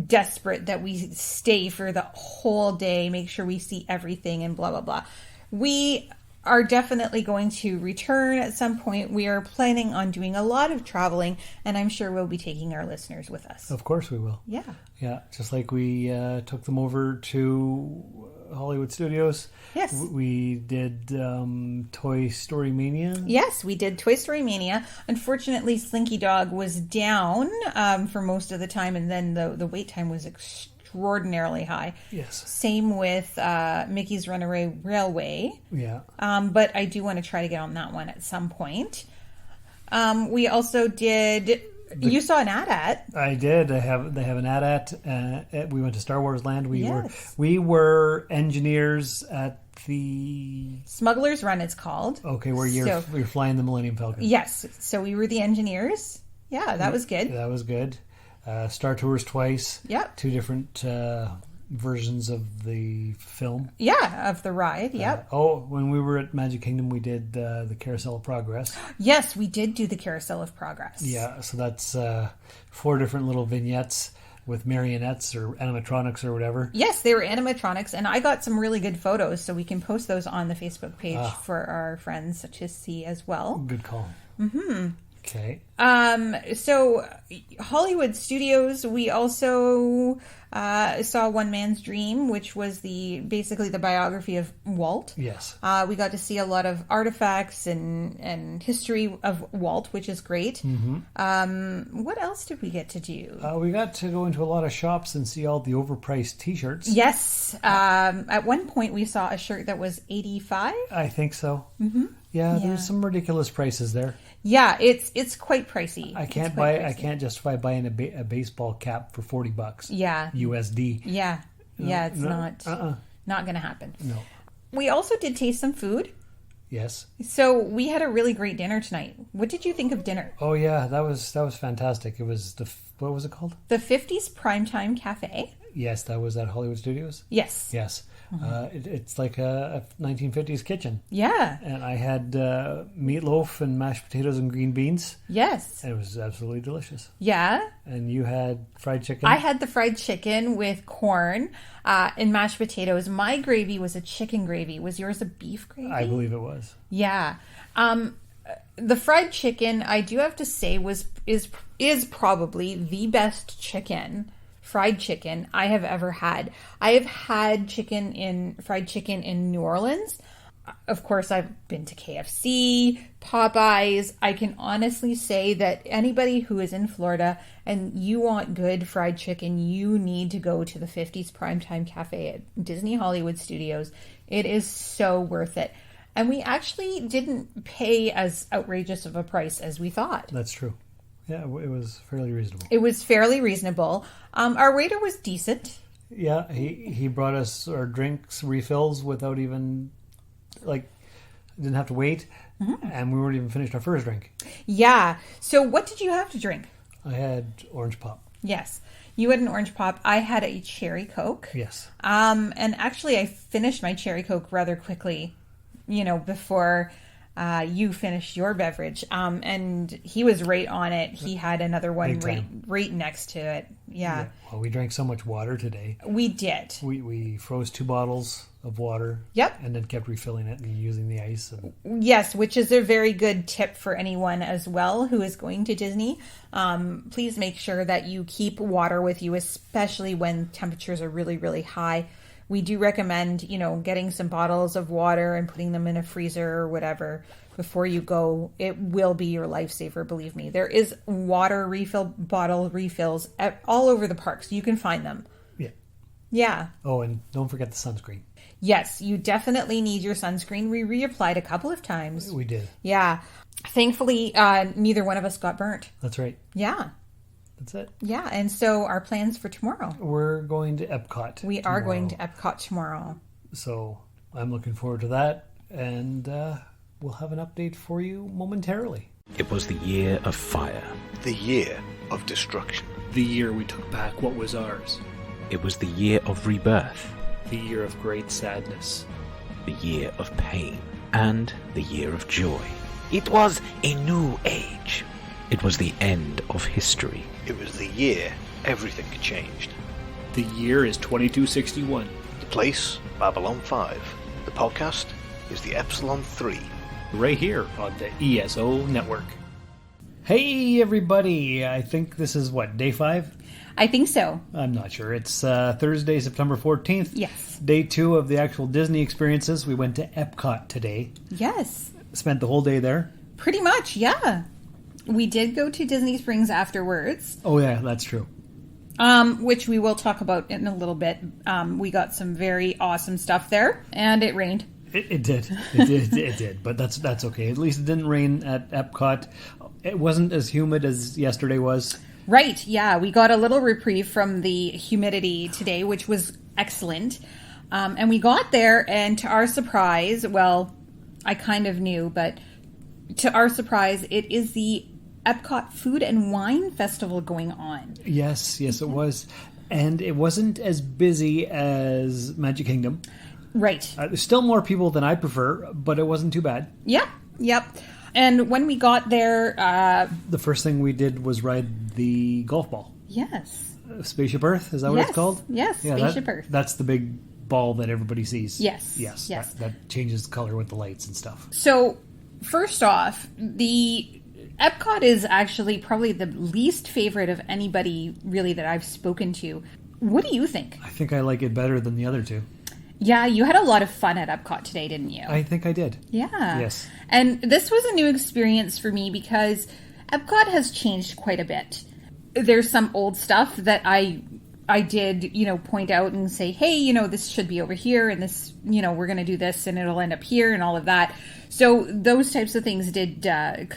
desperate that we stay for the whole day, make sure we see everything and blah, blah, blah. We are definitely going to return at some point. We are planning on doing a lot of traveling, and I'm sure we'll be taking our listeners with us. Of course we will. Yeah. Yeah, just like we took them over to Hollywood Studios. Yes. We did Toy Story Mania. Yes, we did Toy Story Mania. Unfortunately, Slinky Dog was down for most of the time, and then the wait time was extraordinarily high. Yes. Same with Mickey's Runaway Railway. Yeah. But I do want to try to get on that one at some point. We also did... You saw an AT-AT. I did. They have an AT-AT. We went to Star Wars Land. We were engineers at the Smuggler's Run. It's called. Okay, where you're flying the Millennium Falcon. Yes. So we were the engineers. Yeah, that was good. That was good. Star Tours twice. Yep. 2 different versions of the film. Yeah, of the ride. Yep. When we were at Magic Kingdom, we did the Carousel of Progress. Yes, we did do the Carousel of Progress. Yeah, so that's 4 different little vignettes with marionettes or animatronics or whatever. Yes, they were animatronics, and I got some really good photos, so we can post those on the Facebook page for our friends to see as well. Good call. Okay. So Hollywood Studios, we also saw One Man's Dream, which was basically the biography of Walt. Yes. We got to see a lot of artifacts and history of Walt, which is great. Mm-hmm. What else did we get to do? We got to go into a lot of shops and see all the overpriced T-shirts. Yes. At one point, we saw a shirt that was $85. I think so. Mm-hmm. Yeah, there's some ridiculous prices there. Yeah, it's quite pricey. I can't justify buying a baseball cap for $40. Yeah. USD. Yeah. It's not going to happen. No. We also did taste some food. Yes. So we had a really great dinner tonight. What did you think of dinner? Oh yeah, that was fantastic. It was what was it called? The 50s Primetime Cafe. Yes, that was at Hollywood Studios. Yes. Yes. It's like a 1950s kitchen. Yeah. And I had meatloaf and mashed potatoes and green beans. Yes. And it was absolutely delicious. Yeah. And you had fried chicken? I had the fried chicken with corn and mashed potatoes. My gravy was a chicken gravy. Was yours a beef gravy? I believe it was. Yeah. The fried chicken, I do have to say, is probably the best fried chicken I have ever had. I have had fried chicken in New Orleans. Of course, I've been to KFC, Popeyes. I can honestly say that anybody who is in Florida and you want good fried chicken, you need to go to the 50s Primetime Cafe at Disney Hollywood Studios. It is so worth it. And we actually didn't pay as outrageous of a price as we thought. That's true. Yeah, it was fairly reasonable. It was fairly reasonable. Our waiter was decent. Yeah, he brought us our drinks refills without even, didn't have to wait. Mm-hmm. And we weren't even finished our first drink. Yeah. So what did you have to drink? I had orange pop. Yes. You had an orange pop. I had a cherry Coke. Yes. And actually I finished my cherry Coke rather quickly, before you finished your beverage. And he was right on it. He had another one right next to it. Yeah. Well, we drank so much water today. We did. We froze 2 bottles of water. Yep. And then kept refilling it and using the ice. Yes, which is a very good tip for anyone as well who is going to Disney. Please make sure that you keep water with you, especially when temperatures are really, really high. We do recommend, getting some bottles of water and putting them in a freezer or whatever before you go. It will be your lifesaver, believe me. There is water bottle refills all over the parks. You can find them. Yeah. Yeah. Oh, and don't forget the sunscreen. Yes, you definitely need your sunscreen. We reapplied a couple of times. We did. Yeah. Thankfully, neither one of us got burnt. That's right. Yeah. That's it. Yeah, and so our plans for tomorrow. We're going to Epcot. We are going to Epcot tomorrow. So I'm looking forward to that, and we'll have an update for you momentarily. It was the year of fire. The year of destruction. The year we took back what was ours. It was the year of rebirth. The year of great sadness. The year of pain. And the year of joy. It was a new age. It was the end of history. It was the year everything changed. The year is 2261. The place, Babylon 5. The podcast is the Epsilon 3. Right here on the ESO Network. Hey, everybody. I think this is, day 5? I think so. I'm not sure. It's Thursday, September 14th. Yes. Day 2 of the actual Disney experiences. We went to Epcot today. Yes. Spent the whole day there. Pretty much, yeah. We did go to Disney Springs afterwards. Oh, yeah, that's true. Which we will talk about in a little bit. We got some very awesome stuff there, and it rained. It did. It did. But that's okay. At least it didn't rain at Epcot. It wasn't as humid as yesterday was. Right, yeah. We got a little reprieve from the humidity today, which was excellent. And we got there, and to our surprise, well, I kind of knew, but to our surprise, it is the Epcot Food and Wine Festival going on. Yes, it was. And it wasn't as busy as Magic Kingdom. Right. There's still more people than I prefer, but it wasn't too bad. Yep. And when we got there... the first thing we did was ride the golf ball. Yes. Spaceship Earth, is that what it's called? Yes, Spaceship Earth. That's the big ball that everybody sees. Yes. That changes color with the lights and stuff. So, first off, the Epcot is actually probably the least favorite of anybody really that I've spoken to. What do you think? I think I like it better than the other two. Yeah, you had a lot of fun at Epcot today, didn't you? I think I did. Yeah. Yes. And this was a new experience for me because Epcot has changed quite a bit. There's some old stuff that I did, point out and say, hey, this should be over here and this, we're going to do this and it'll end up here and all of that. So those types of things did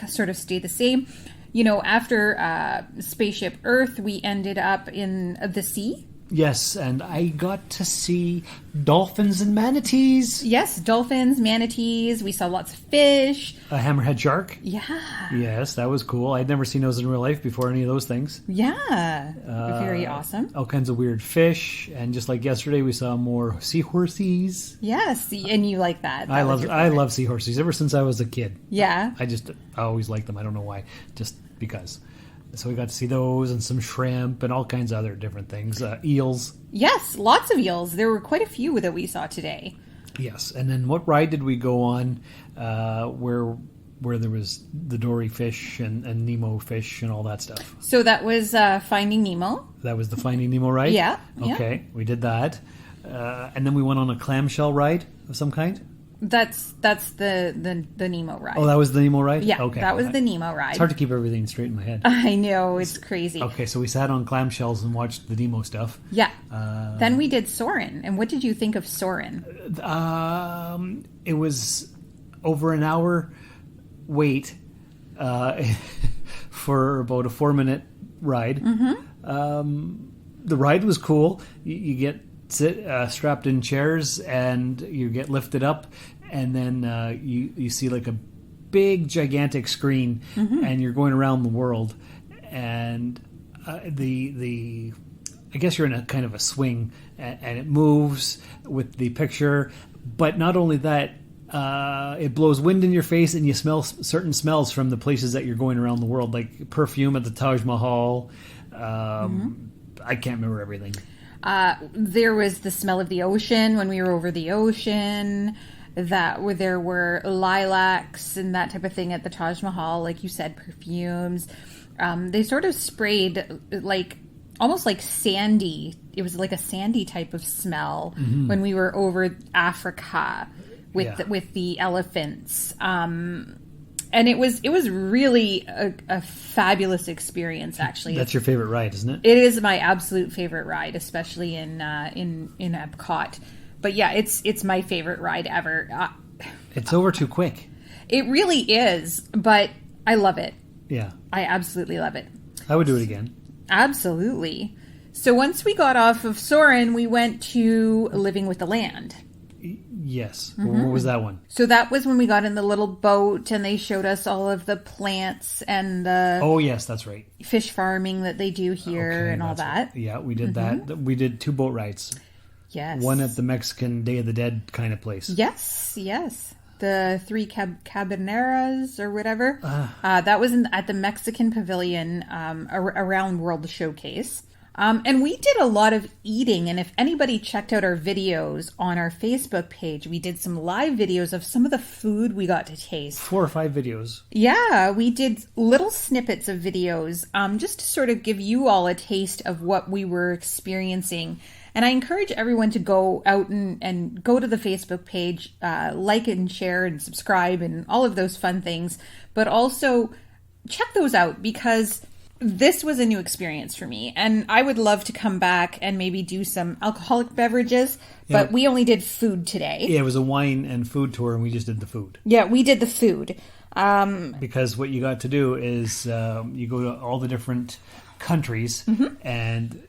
sort of stay the same. After Spaceship Earth, we ended up in the sea. Yes, and I got to see dolphins and manatees. Yes, dolphins, manatees. We saw lots of fish. A hammerhead shark. Yeah. Yes, that was cool. I'd never seen those in real life before, any of those things. Yeah. Very awesome. All kinds of weird fish. And just like yesterday, we saw more seahorses. Yes, and you like that. I love seahorses ever since I was a kid. Yeah. I always liked them. I don't know why. Just because. So we got to see those and some shrimp and all kinds of other different things. Eels. Yes, lots of eels. There were quite a few that we saw today. Yes. And then what ride did we go on where there was the Dory fish and Nemo fish and all that stuff? So that was Finding Nemo. That was the Finding Nemo ride? Yeah. Okay, we did that. And then we went on a clamshell ride of some kind? That's the Nemo ride. Oh, that was the Nemo ride? Yeah, okay. that was the Nemo ride. It's hard to keep everything straight in my head. I know, it's crazy. Okay, so we sat on clamshells and watched the Nemo stuff. Yeah. Then we did Soarin'. And what did you think of Soarin'? It was over an hour wait for about a 4-minute ride. Mm-hmm. The ride was cool. You get strapped in chairs and you get lifted up, and then you see like a big gigantic screen, mm-hmm. and you're going around the world, and the I guess you're in a kind of a swing, and it moves with the picture. But not only that, it blows wind in your face, and you smell certain smells from the places that you're going around the world, like perfume at the Taj Mahal. Mm-hmm. I can't remember everything. There was the smell of the ocean when we were over the ocean. There were lilacs and that type of thing at the Taj Mahal, like you said, perfumes. They sort of sprayed almost like sandy. It was like a sandy type of smell Mm-hmm. when we were over Africa with the elephants. And it was really a fabulous experience, actually. That's your favorite ride, isn't it? It is my absolute favorite ride, especially in Epcot. But yeah, it's my favorite ride ever. It's over too quick. It really is, but I love it. Yeah. I absolutely love it. I would do it again. Absolutely. So once we got off of Soarin', we went to Living with the Land. Yes. Mm-hmm. What was that one? So that was when we got in the little boat and they showed us all of the plants and the Oh, yes, that's right. fish farming that they do here and all that. Right. Yeah, we did that. We did 2 boat rides. Yes. One at the Mexican Day of the Dead kind of place. Yes. The 3 cabaneras or whatever. That was at the Mexican Pavilion around World Showcase. And we did a lot of eating, and if anybody checked out our videos on our Facebook page, we did some live videos of some of the food we got to taste. 4 or 5 videos. Yeah, we did little snippets of videos just to sort of give you all a taste of what we were experiencing. And I encourage everyone to go out and go to the Facebook page, like and share and subscribe and all of those fun things. But also check those out because this was a new experience for me, and I would love to come back and maybe do some alcoholic beverages, but we only did food today. Yeah, it was a wine and food tour, and we just did the food. Yeah, we did the food. Because what you got to do is you go to all the different countries, Mm-hmm. and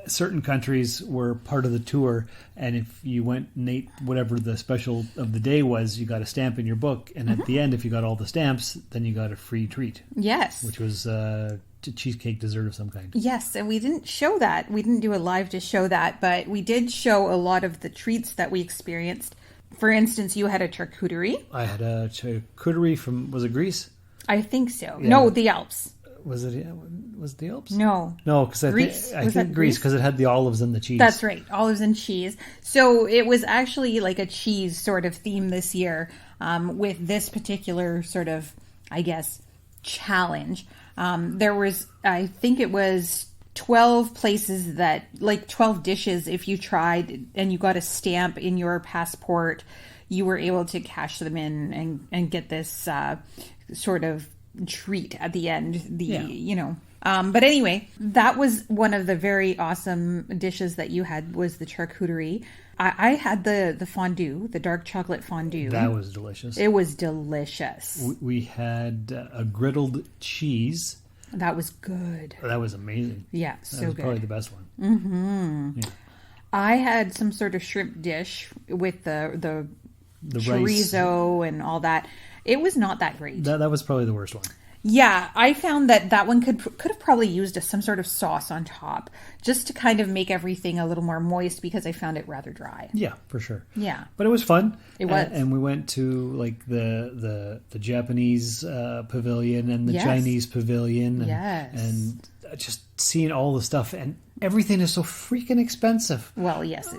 certain countries were part of the tour, and if you went and ate whatever the special of the day was, you got a stamp in your book, and Mm-hmm. at the end, if you got all the stamps, then you got a free treat. Yes. Which was a cheesecake dessert of some kind. Yes, and we didn't show that. We didn't do a live to show that, but we did show a lot of the treats that we experienced. For instance, you had a charcuterie. I had a charcuterie from, was it Greece? I think so. Yeah. No, the Alps. Was it the Alps? No. No, because I think Greece, because it had the olives and the cheese. That's right, olives and cheese. So it was actually like a cheese sort of theme this year with this particular sort of, I guess, challenge. There was, I think it was 12 places that, like 12 dishes, if you tried and you got a stamp in your passport, you were able to cash them in and get this sort of treat at the end. But anyway, that was one of the very awesome dishes that you had, was the charcuterie. I had the fondue, the dark chocolate fondue. That was delicious. It was delicious. We had a griddled cheese. That was good. That was amazing. Yeah, so that was good. probably the best one. Mm-hmm. Yeah. I had some sort of shrimp dish with the chorizo rice and all that. It was not that great. That was probably the worst one. Yeah, I found that one could have probably used some sort of sauce on top, just to kind of make everything a little more moist, because I found it rather dry. Yeah, for sure. Yeah, but it was fun. It was, and we went to like the Japanese pavilion and the Yes. Chinese pavilion, and, Yes. and just seeing all the stuff, and everything is so freaking expensive. Well, yes,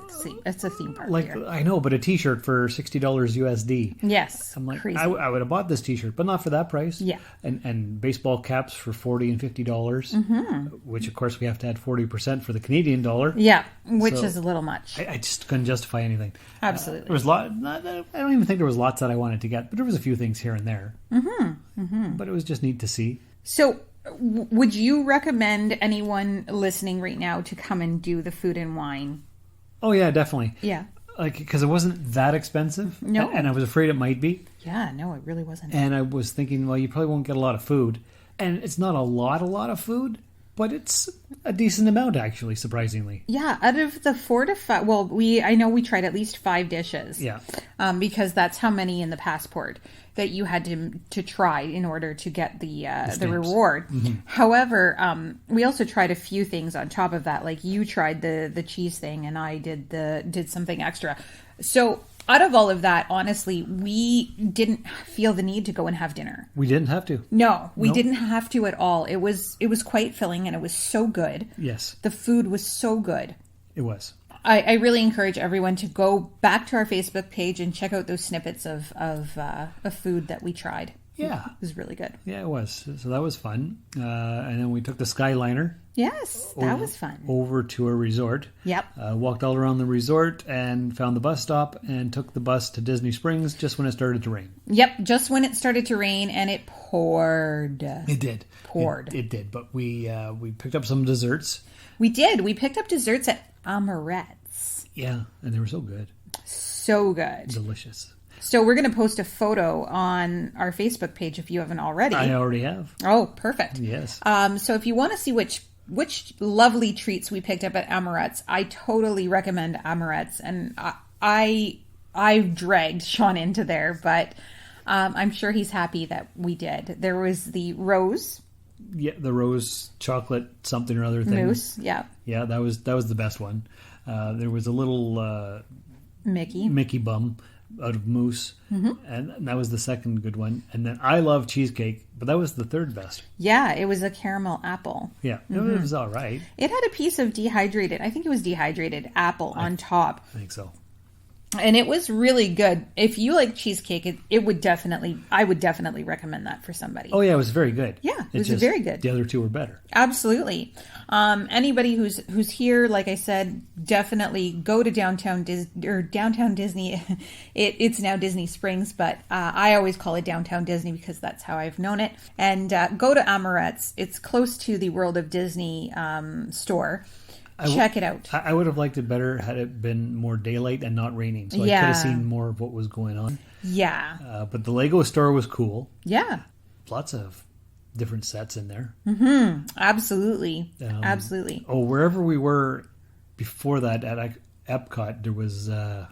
it's a theme park. Like here. I know, but a T-shirt for $60 USD. Yes, I'm like, crazy. I would have bought this T-shirt, but not for that price. Yeah, and baseball caps for $40 and $50, which of course we have to add 40% for the Canadian dollar. Yeah, which So is a little much. I just couldn't justify anything. Absolutely, there was a lot. I don't even think there was lots that I wanted to get, but there was a few things here and there. But it was just neat to see. So, would you recommend anyone listening right now to come and do the food and wine? Oh yeah, definitely. Yeah. Like, because it wasn't that expensive. No. And I was afraid it might be. Yeah, no, it really wasn't. And I was thinking, well, you probably won't get a lot of food. And it's not a lot of food, but it's a decent amount, actually, surprisingly. Yeah, out of the 4 to 5, well, I know we tried at least 5 dishes. Yeah. Because that's how many in the passport that you had to try in order to get the reward. Mm-hmm. However, we also tried a few things on top of that. Like you tried the cheese thing, and I did something extra. So out of all of that, honestly, we didn't feel the need to go and have dinner. We didn't have to. No, we didn't have to at all. It was quite filling, and it was so good. Yes. The food was so good. It was. I really encourage everyone to go back to our Facebook page and check out those snippets of food that we tried. Yeah. It was really good. Yeah, it was. So that was fun. And then we took the Skyliner. Yes, that was fun. Over to a resort. Yep. Walked all around the resort and found the bus stop and took the bus to Disney Springs just when it started to rain. Yep, just when it started to rain, and it poured. It did. Poured. It did. But we picked up some desserts. We did. We picked up desserts at Amorette's. Yeah, and they were so good. So good. Delicious. So we're going to post a photo on our Facebook page if you haven't already. I already have. Oh, perfect. Yes. So if you want to see which lovely treats we picked up at Amorette's, I totally recommend Amorette's. And I dragged Shawn into there, but I'm sure he's happy that we did. There was the rose. Yeah, the rose chocolate something or other thing. Mousse, yeah. Yeah, that was the best one. There was a little Mickey bum out of mousse, and that was the second good one. And then I love cheesecake, but that was the third best. Yeah, it was a caramel apple. Yeah, it was all right. It had a piece of dehydrated apple on top. I think so. And it was really good. If you like cheesecake, I would definitely recommend that for somebody. Oh yeah, it was very good. Yeah, it was very good. The other two were better. Absolutely. Anybody who's here, like I said, definitely go to downtown Disney. It's now Disney Springs, but I always call it downtown Disney because that's how I've known it. And go to Amorette's. It's close to the World of Disney store. Check it out. I would have liked it better had it been more daylight and not raining, so I could have seen more of what was going on. Yeah. But the Lego store was cool. Yeah. Lots of different sets in there. Mm-hmm. Absolutely. Absolutely. Oh, wherever we were before that at Epcot, there was a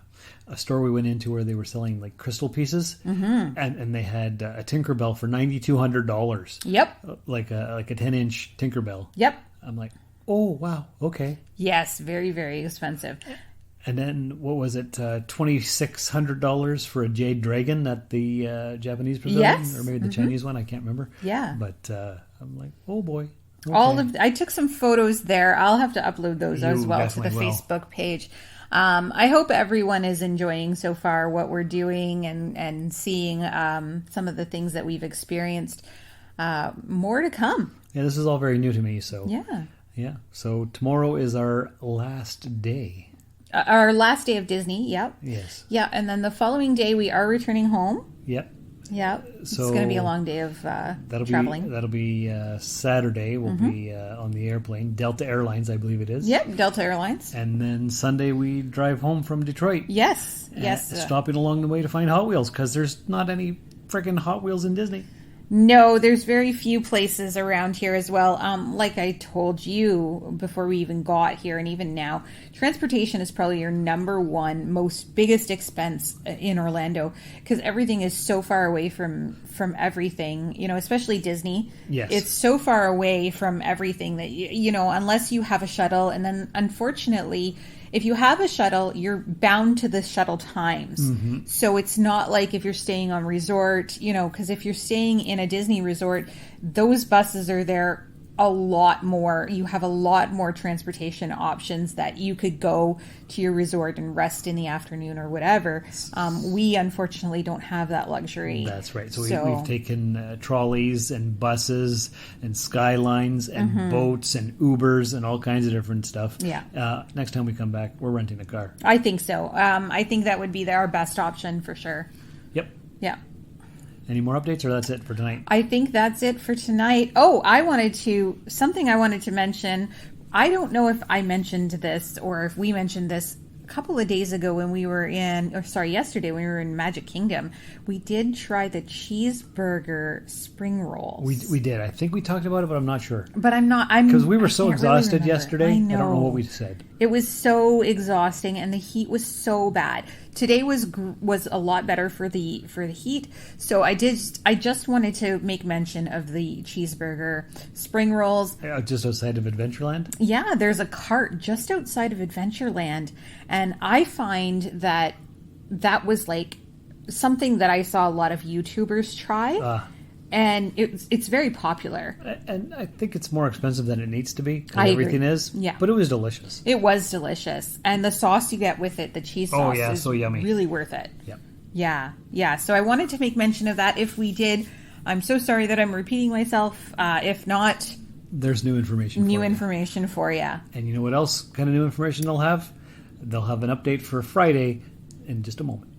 store we went into where they were selling like crystal pieces, and they had a Tinkerbell for $9,200. Yep. Like a 10-inch Tinkerbell. Yep. I'm like, oh wow, okay. Yes, very, very expensive. And then what was it? $2,600 for a jade dragon at the Japanese pavilion, yes. Or maybe the Chinese one. I can't remember. Yeah. But I'm like, oh boy. Okay. I took some photos there. I'll have to upload those as well to the Facebook page. I hope everyone is enjoying so far what we're doing and seeing some of the things that we've experienced. more to come. Yeah, this is all very new to me. So Yeah. So tomorrow is our last day. Our last day of Disney. Yep. Yes. Yeah, and then the following day we are returning home. Yep. Yeah, So it's going to be a long day of traveling. That'll be Saturday. We'll be on the airplane, Delta Airlines, I believe it is. Yep, Delta Airlines. And then Sunday we drive home from Detroit. Yes. Stopping along the way to find Hot Wheels because there's not any freaking Hot Wheels in Disney. No, there's very few places around here as well. Like I told you before we even got here, and even now, transportation is probably your number one most biggest expense in Orlando because everything is so far away from everything. You know, especially Disney. Yes, it's so far away from everything that you know, unless you have a shuttle, and then unfortunately, if you have a shuttle, you're bound to the shuttle times. Mm-hmm. So it's not like if you're staying on resort, you know, because if you're staying in a Disney resort, those buses are there a lot more. You have a lot more transportation options that you could go to your resort and rest in the afternoon or whatever. We unfortunately don't have that luxury. That's right. So we've taken trolleys and buses and skylines and boats and Ubers and all kinds of different stuff. Yeah. Next time we come back, we're renting a car. I think so. I think that would be our best option for sure. Yep. Yeah. Any more updates, or that's it for tonight? I think that's it for tonight. Oh, I wanted to mention. I don't know if I mentioned this or if we mentioned this a couple of days ago when we were yesterday when we were in Magic Kingdom. We did try the cheeseburger spring rolls. We did. I think we talked about it, but I'm not sure. But I'm because we were so exhausted really yesterday. I know. I don't know what we said. It was so exhausting, and the heat was so bad. Today was a lot better for the heat. So I just wanted to make mention of the cheeseburger spring rolls. Just outside of Adventureland? Yeah, there's a cart just outside of Adventureland, and I find that was like something that I saw a lot of YouTubers try. And it's very popular. And I think it's more expensive than it needs to be. I agree. Everything is. Yeah. But it was delicious. It was delicious. And the sauce you get with it, the cheese sauce, is so yummy. Really worth it. Yep. Yeah. So I wanted to make mention of that. If we did, I'm so sorry that I'm repeating myself. If not, there's new information for you. And you know what else kind of new information they'll have? They'll have an update for Friday in just a moment.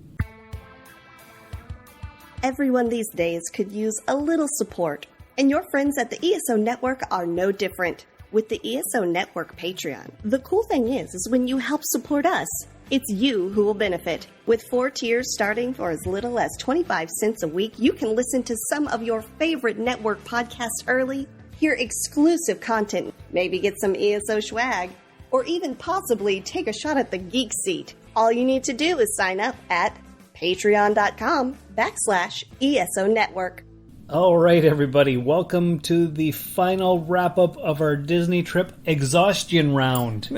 Everyone these days could use a little support, and your friends at the ESO Network are no different. With the ESO Network Patreon, the cool thing is when you help support us, it's you who will benefit. With 4 tiers starting for as little as 25 cents a week, you can listen to some of your favorite network podcasts early, hear exclusive content, maybe get some ESO swag, or even possibly take a shot at the geek seat. All you need to do is sign up at patreon.com/ESO Network. All right, everybody. Welcome to the final wrap-up of our Disney trip exhaustion round.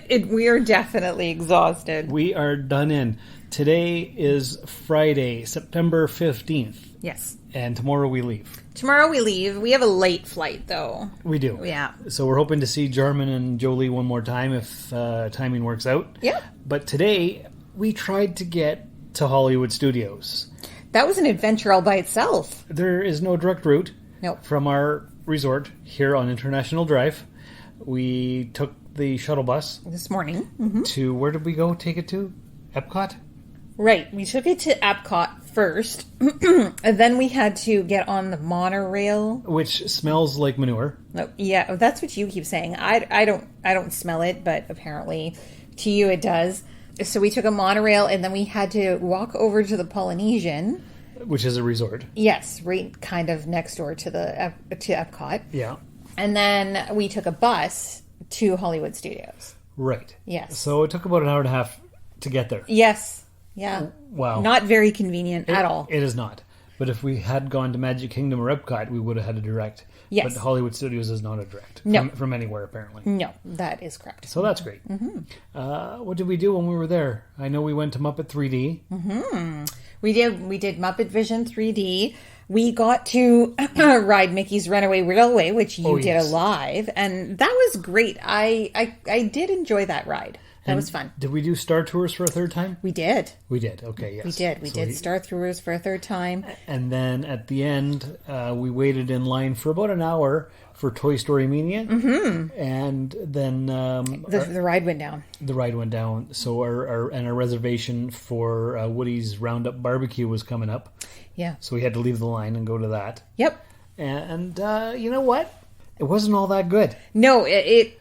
We are definitely exhausted. We are done in. Today is Friday, September 15th. Yes. And tomorrow we leave. We have a late flight, though. We do. Yeah. So we're hoping to see Jarman and Jolie one more time if timing works out. Yeah. But today, we tried to get to Hollywood Studios. That was an adventure all by itself. There is no direct route from our resort here on International Drive. We took the shuttle bus this morning to, where did we go take it to? Epcot? Right. We took it to Epcot first, and then we had to get on the monorail, which smells like manure. Oh, yeah, that's what you keep saying. I don't smell it, but apparently to you it does. So we took a monorail, and then we had to walk over to the Polynesian, which is a resort. Yes, right, kind of next door to to Epcot. Yeah. And then we took a bus to Hollywood Studios. Right. Yes. So it took about an hour and a half to get there. Yes. Yeah. Wow. Not very convenient at all. It is not. But if we had gone to Magic Kingdom or Epcot, we would have had a direct. Yes. But Hollywood Studios is not a direct. No. From anywhere, apparently. No, that is correct. So that's great. Mm-hmm. What did we do when we were there? I know we went to Muppet 3D. Mm-hmm. We did Muppet Vision 3D. We got to ride Mickey's Runaway Railway, which you did live, and that was great. I did enjoy that ride. That was fun. Did we do Star Tours for a third time? We did. We did. Okay, yes. We did. We did Star Tours for a third time. And then at the end, we waited in line for about an hour for Toy Story Mania. Mm-hmm. And then... the ride went down. The ride went down. So our reservation for Woody's Roundup Barbecue was coming up. Yeah. So we had to leave the line and go to that. Yep. And you know what? It wasn't all that good. No, it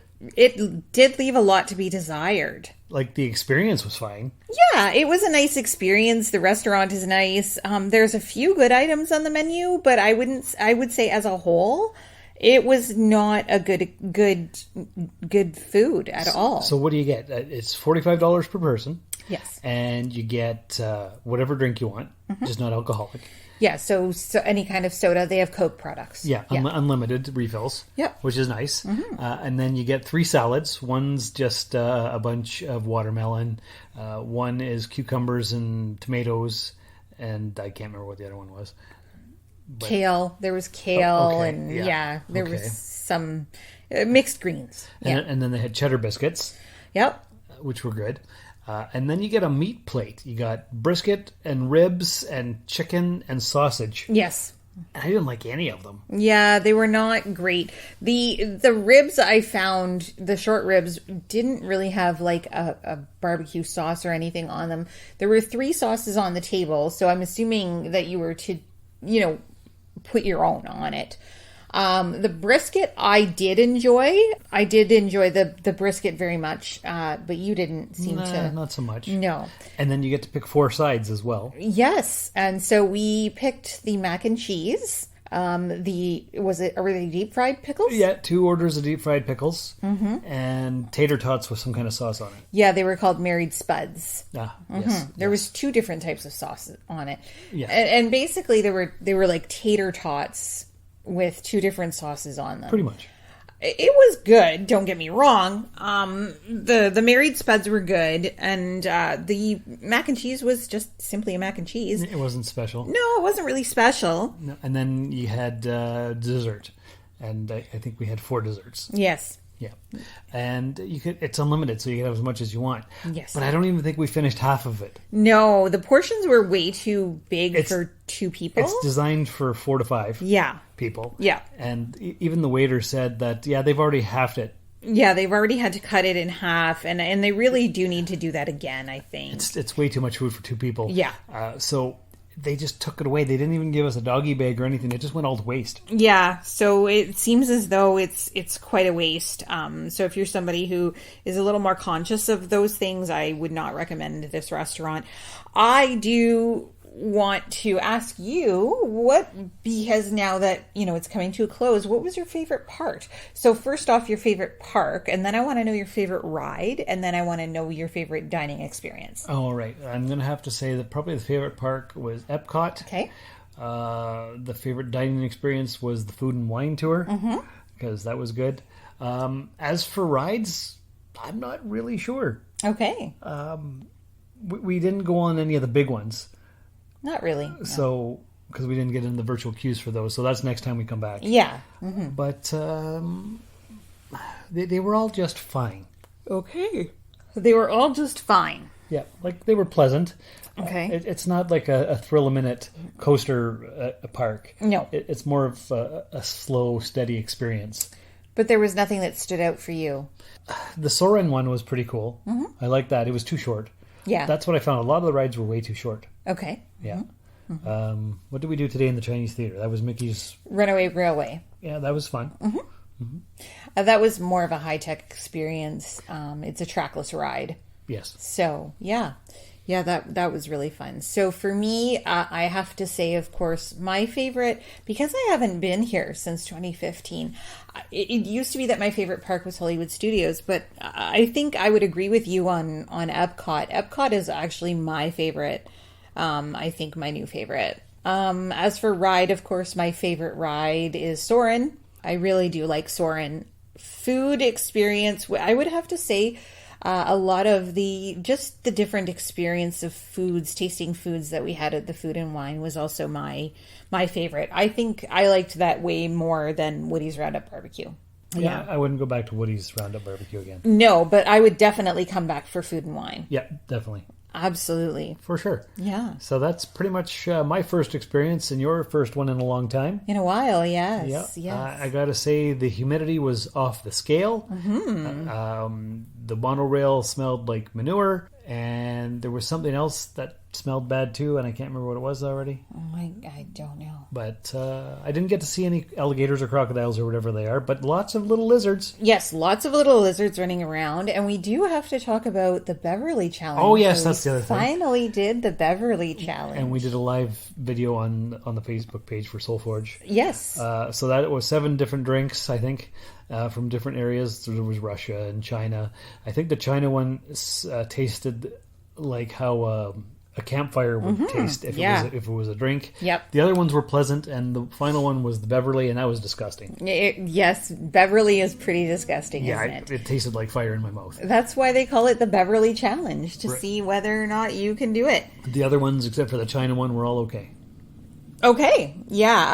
did leave a lot to be desired. Like, the experience was fine. Yeah, it was a nice experience. The restaurant is nice. There's a few good items on the menu, but I would say as a whole, it was not a good food at all. So what do you get? It's $45 per person. Yes. And you get whatever drink you want, just not alcoholic. Yeah, so any kind of soda. They have Coke products. Yeah, unlimited refills. Yep. Which is nice. And then you get 3 salads. One's just a bunch of watermelon. One is cucumbers and tomatoes. And I can't remember what the other one was. But... Kale. There was kale and there was some mixed greens. And then they had cheddar biscuits. Yep. Which were good. And then you get a meat plate. You got brisket and ribs and chicken and sausage. Yes. I didn't like any of them. Yeah, they were not great. The ribs I found, the short ribs, didn't really have like a barbecue sauce or anything on them. There were 3 sauces on the table, so I'm assuming that you were to, put your own on it. The brisket I did enjoy. I did enjoy the brisket very much, but you didn't seem to. Not so much. No. And then you get to pick 4 sides as well. Yes, and so we picked the mac and cheese. Were they deep fried pickles? Yeah, 2 orders of deep fried pickles and tater tots with some kind of sauce on it. Yeah, they were called Married Spuds. Yes. There was 2 different types of sauce on it. Yeah. And basically they were like tater tots with 2 different sauces on them. Pretty much. It was good, don't get me wrong. The Married Spuds were good, and the mac and cheese was just simply a mac and cheese. It wasn't special. No, it wasn't really special. No. And then you had dessert, and I think we had 4 desserts. Yes. Yeah. And it's unlimited, so you can have as much as you want. Yes. But I don't even think we finished half of it. No, the portions were way too big for 2 people. It's designed for 4 to 5 people. Yeah. And even the waiter said that, they've already halved it. Yeah, they've already had to cut it in half, and they really do need to do that again, I think. It's way too much food for 2 people. Yeah. So they just took it away. They didn't even give us a doggy bag or anything. It just went all to waste. Yeah, so it seems as though it's quite a waste. So if you're somebody who is a little more conscious of those things, I would not recommend this restaurant. I do want to ask you, because now that, it's coming to a close, what was your favorite part? So first off, your favorite park, and then I want to know your favorite ride, and then I want to know your favorite dining experience. All right. I'm going to have to say that probably the favorite park was Epcot. Okay. The favorite dining experience was the food and wine tour, because that was good. As for rides, I'm not really sure. Okay. We didn't go on any of the big ones. Not really. No. So, because we didn't get in the virtual queues for those. So that's next time we come back. Yeah. But they were all just fine. Okay. They were all just fine. Yeah, like they were pleasant. Okay. It's not like a thrill-a-minute coaster park. No. It's more of a slow, steady experience. But there was nothing that stood out for you. The Soarin' one was pretty cool. I like that. It was too short. Yeah. That's what I found. A lot of the rides were way too short. Okay. Yeah. What did we do today in the Chinese theater? That was Mickey's... Runaway Railway. Yeah, that was fun. That was more of a high-tech experience. It's a trackless ride. Yes. So, yeah. Yeah, that was really fun. So for me, I have to say, of course, my favorite, because I haven't been here since 2015, it used to be that my favorite park was Hollywood Studios, but I think I would agree with you on Epcot. Epcot is actually my favorite. I think my new favorite. As for ride, of course, my favorite ride is Soarin'. I really do like Soarin'. Food experience, I would have to say, a lot of the different experience of foods, tasting foods that we had at the Food and Wine was also my favorite. I think I liked that way more than Woody's Roundup Barbecue. Yeah, I wouldn't go back to Woody's Roundup Barbecue again. No, but I would definitely come back for Food and Wine. Yeah, definitely. Absolutely. For sure. Yeah. So that's pretty much my first experience and your first one in a long time. In a while, yes. Yeah. Yes. I got to say the humidity was off the scale. The monorail smelled like manure, and there was something else that smelled bad too, and I can't remember what it was already. Oh, I don't know. But I didn't get to see any alligators or crocodiles or whatever they are, but lots of little lizards. Yes, lots of little lizards running around, and we do have to talk about the Beverly Challenge. Oh yes, that's the other thing. Finally did the Beverly Challenge. And we did a live video on the Facebook page for SoulForge. Yes. So that was 7 different drinks, I think, from different areas. There was Russia and China. I think the China one tasted like how a campfire would taste if it was a drink. Yep. The other ones were pleasant, and the final one was the Beverly, and that was disgusting. Yes, Beverly is pretty disgusting, isn't it? It tasted like fire in my mouth. That's why they call it the Beverly Challenge, to see whether or not you can do it. The other ones, except for the China one, were all okay. Okay, yeah,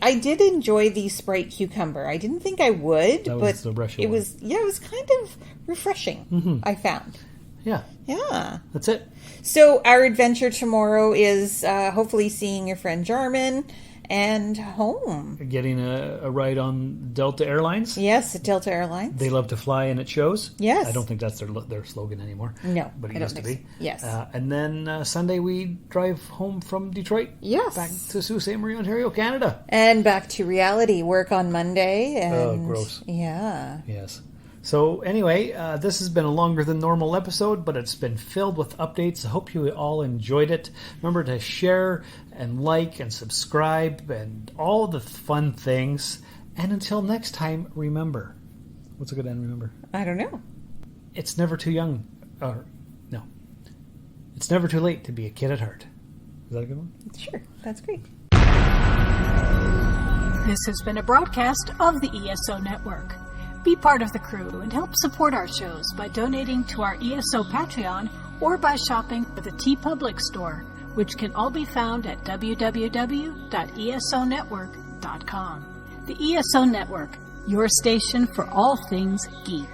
I did enjoy the Sprite cucumber. I didn't think I would, but the Russia it one. was kind of refreshing. I found. Yeah. Yeah. That's it. So our adventure tomorrow is hopefully seeing your friend Jarman and home. Getting a ride on Delta Airlines. Yes, Delta Airlines. They love to fly and it shows. Yes. I don't think that's their slogan anymore. No, but it I used don't to be. think so. Yes. And then Sunday we drive home from Detroit. Yes. Back to Sault Ste. Marie, Ontario, Canada. And back to reality. Work on Monday. And Oh, gross. Yeah. Yes. So anyway, this has been a longer than normal episode, but it's been filled with updates. I hope you all enjoyed it. Remember to share and like and subscribe and all the fun things. And until next time, remember. What's a good end, remember? I don't know. It's never too young. No. It's never too late to be a kid at heart. Is that a good one? Sure. That's great. This has been a broadcast of the ESO Network. Be part of the crew and help support our shows by donating to our ESO Patreon or by shopping at the TeePublic store, which can all be found at www.esonetwork.com. The ESO Network, your station for all things geek.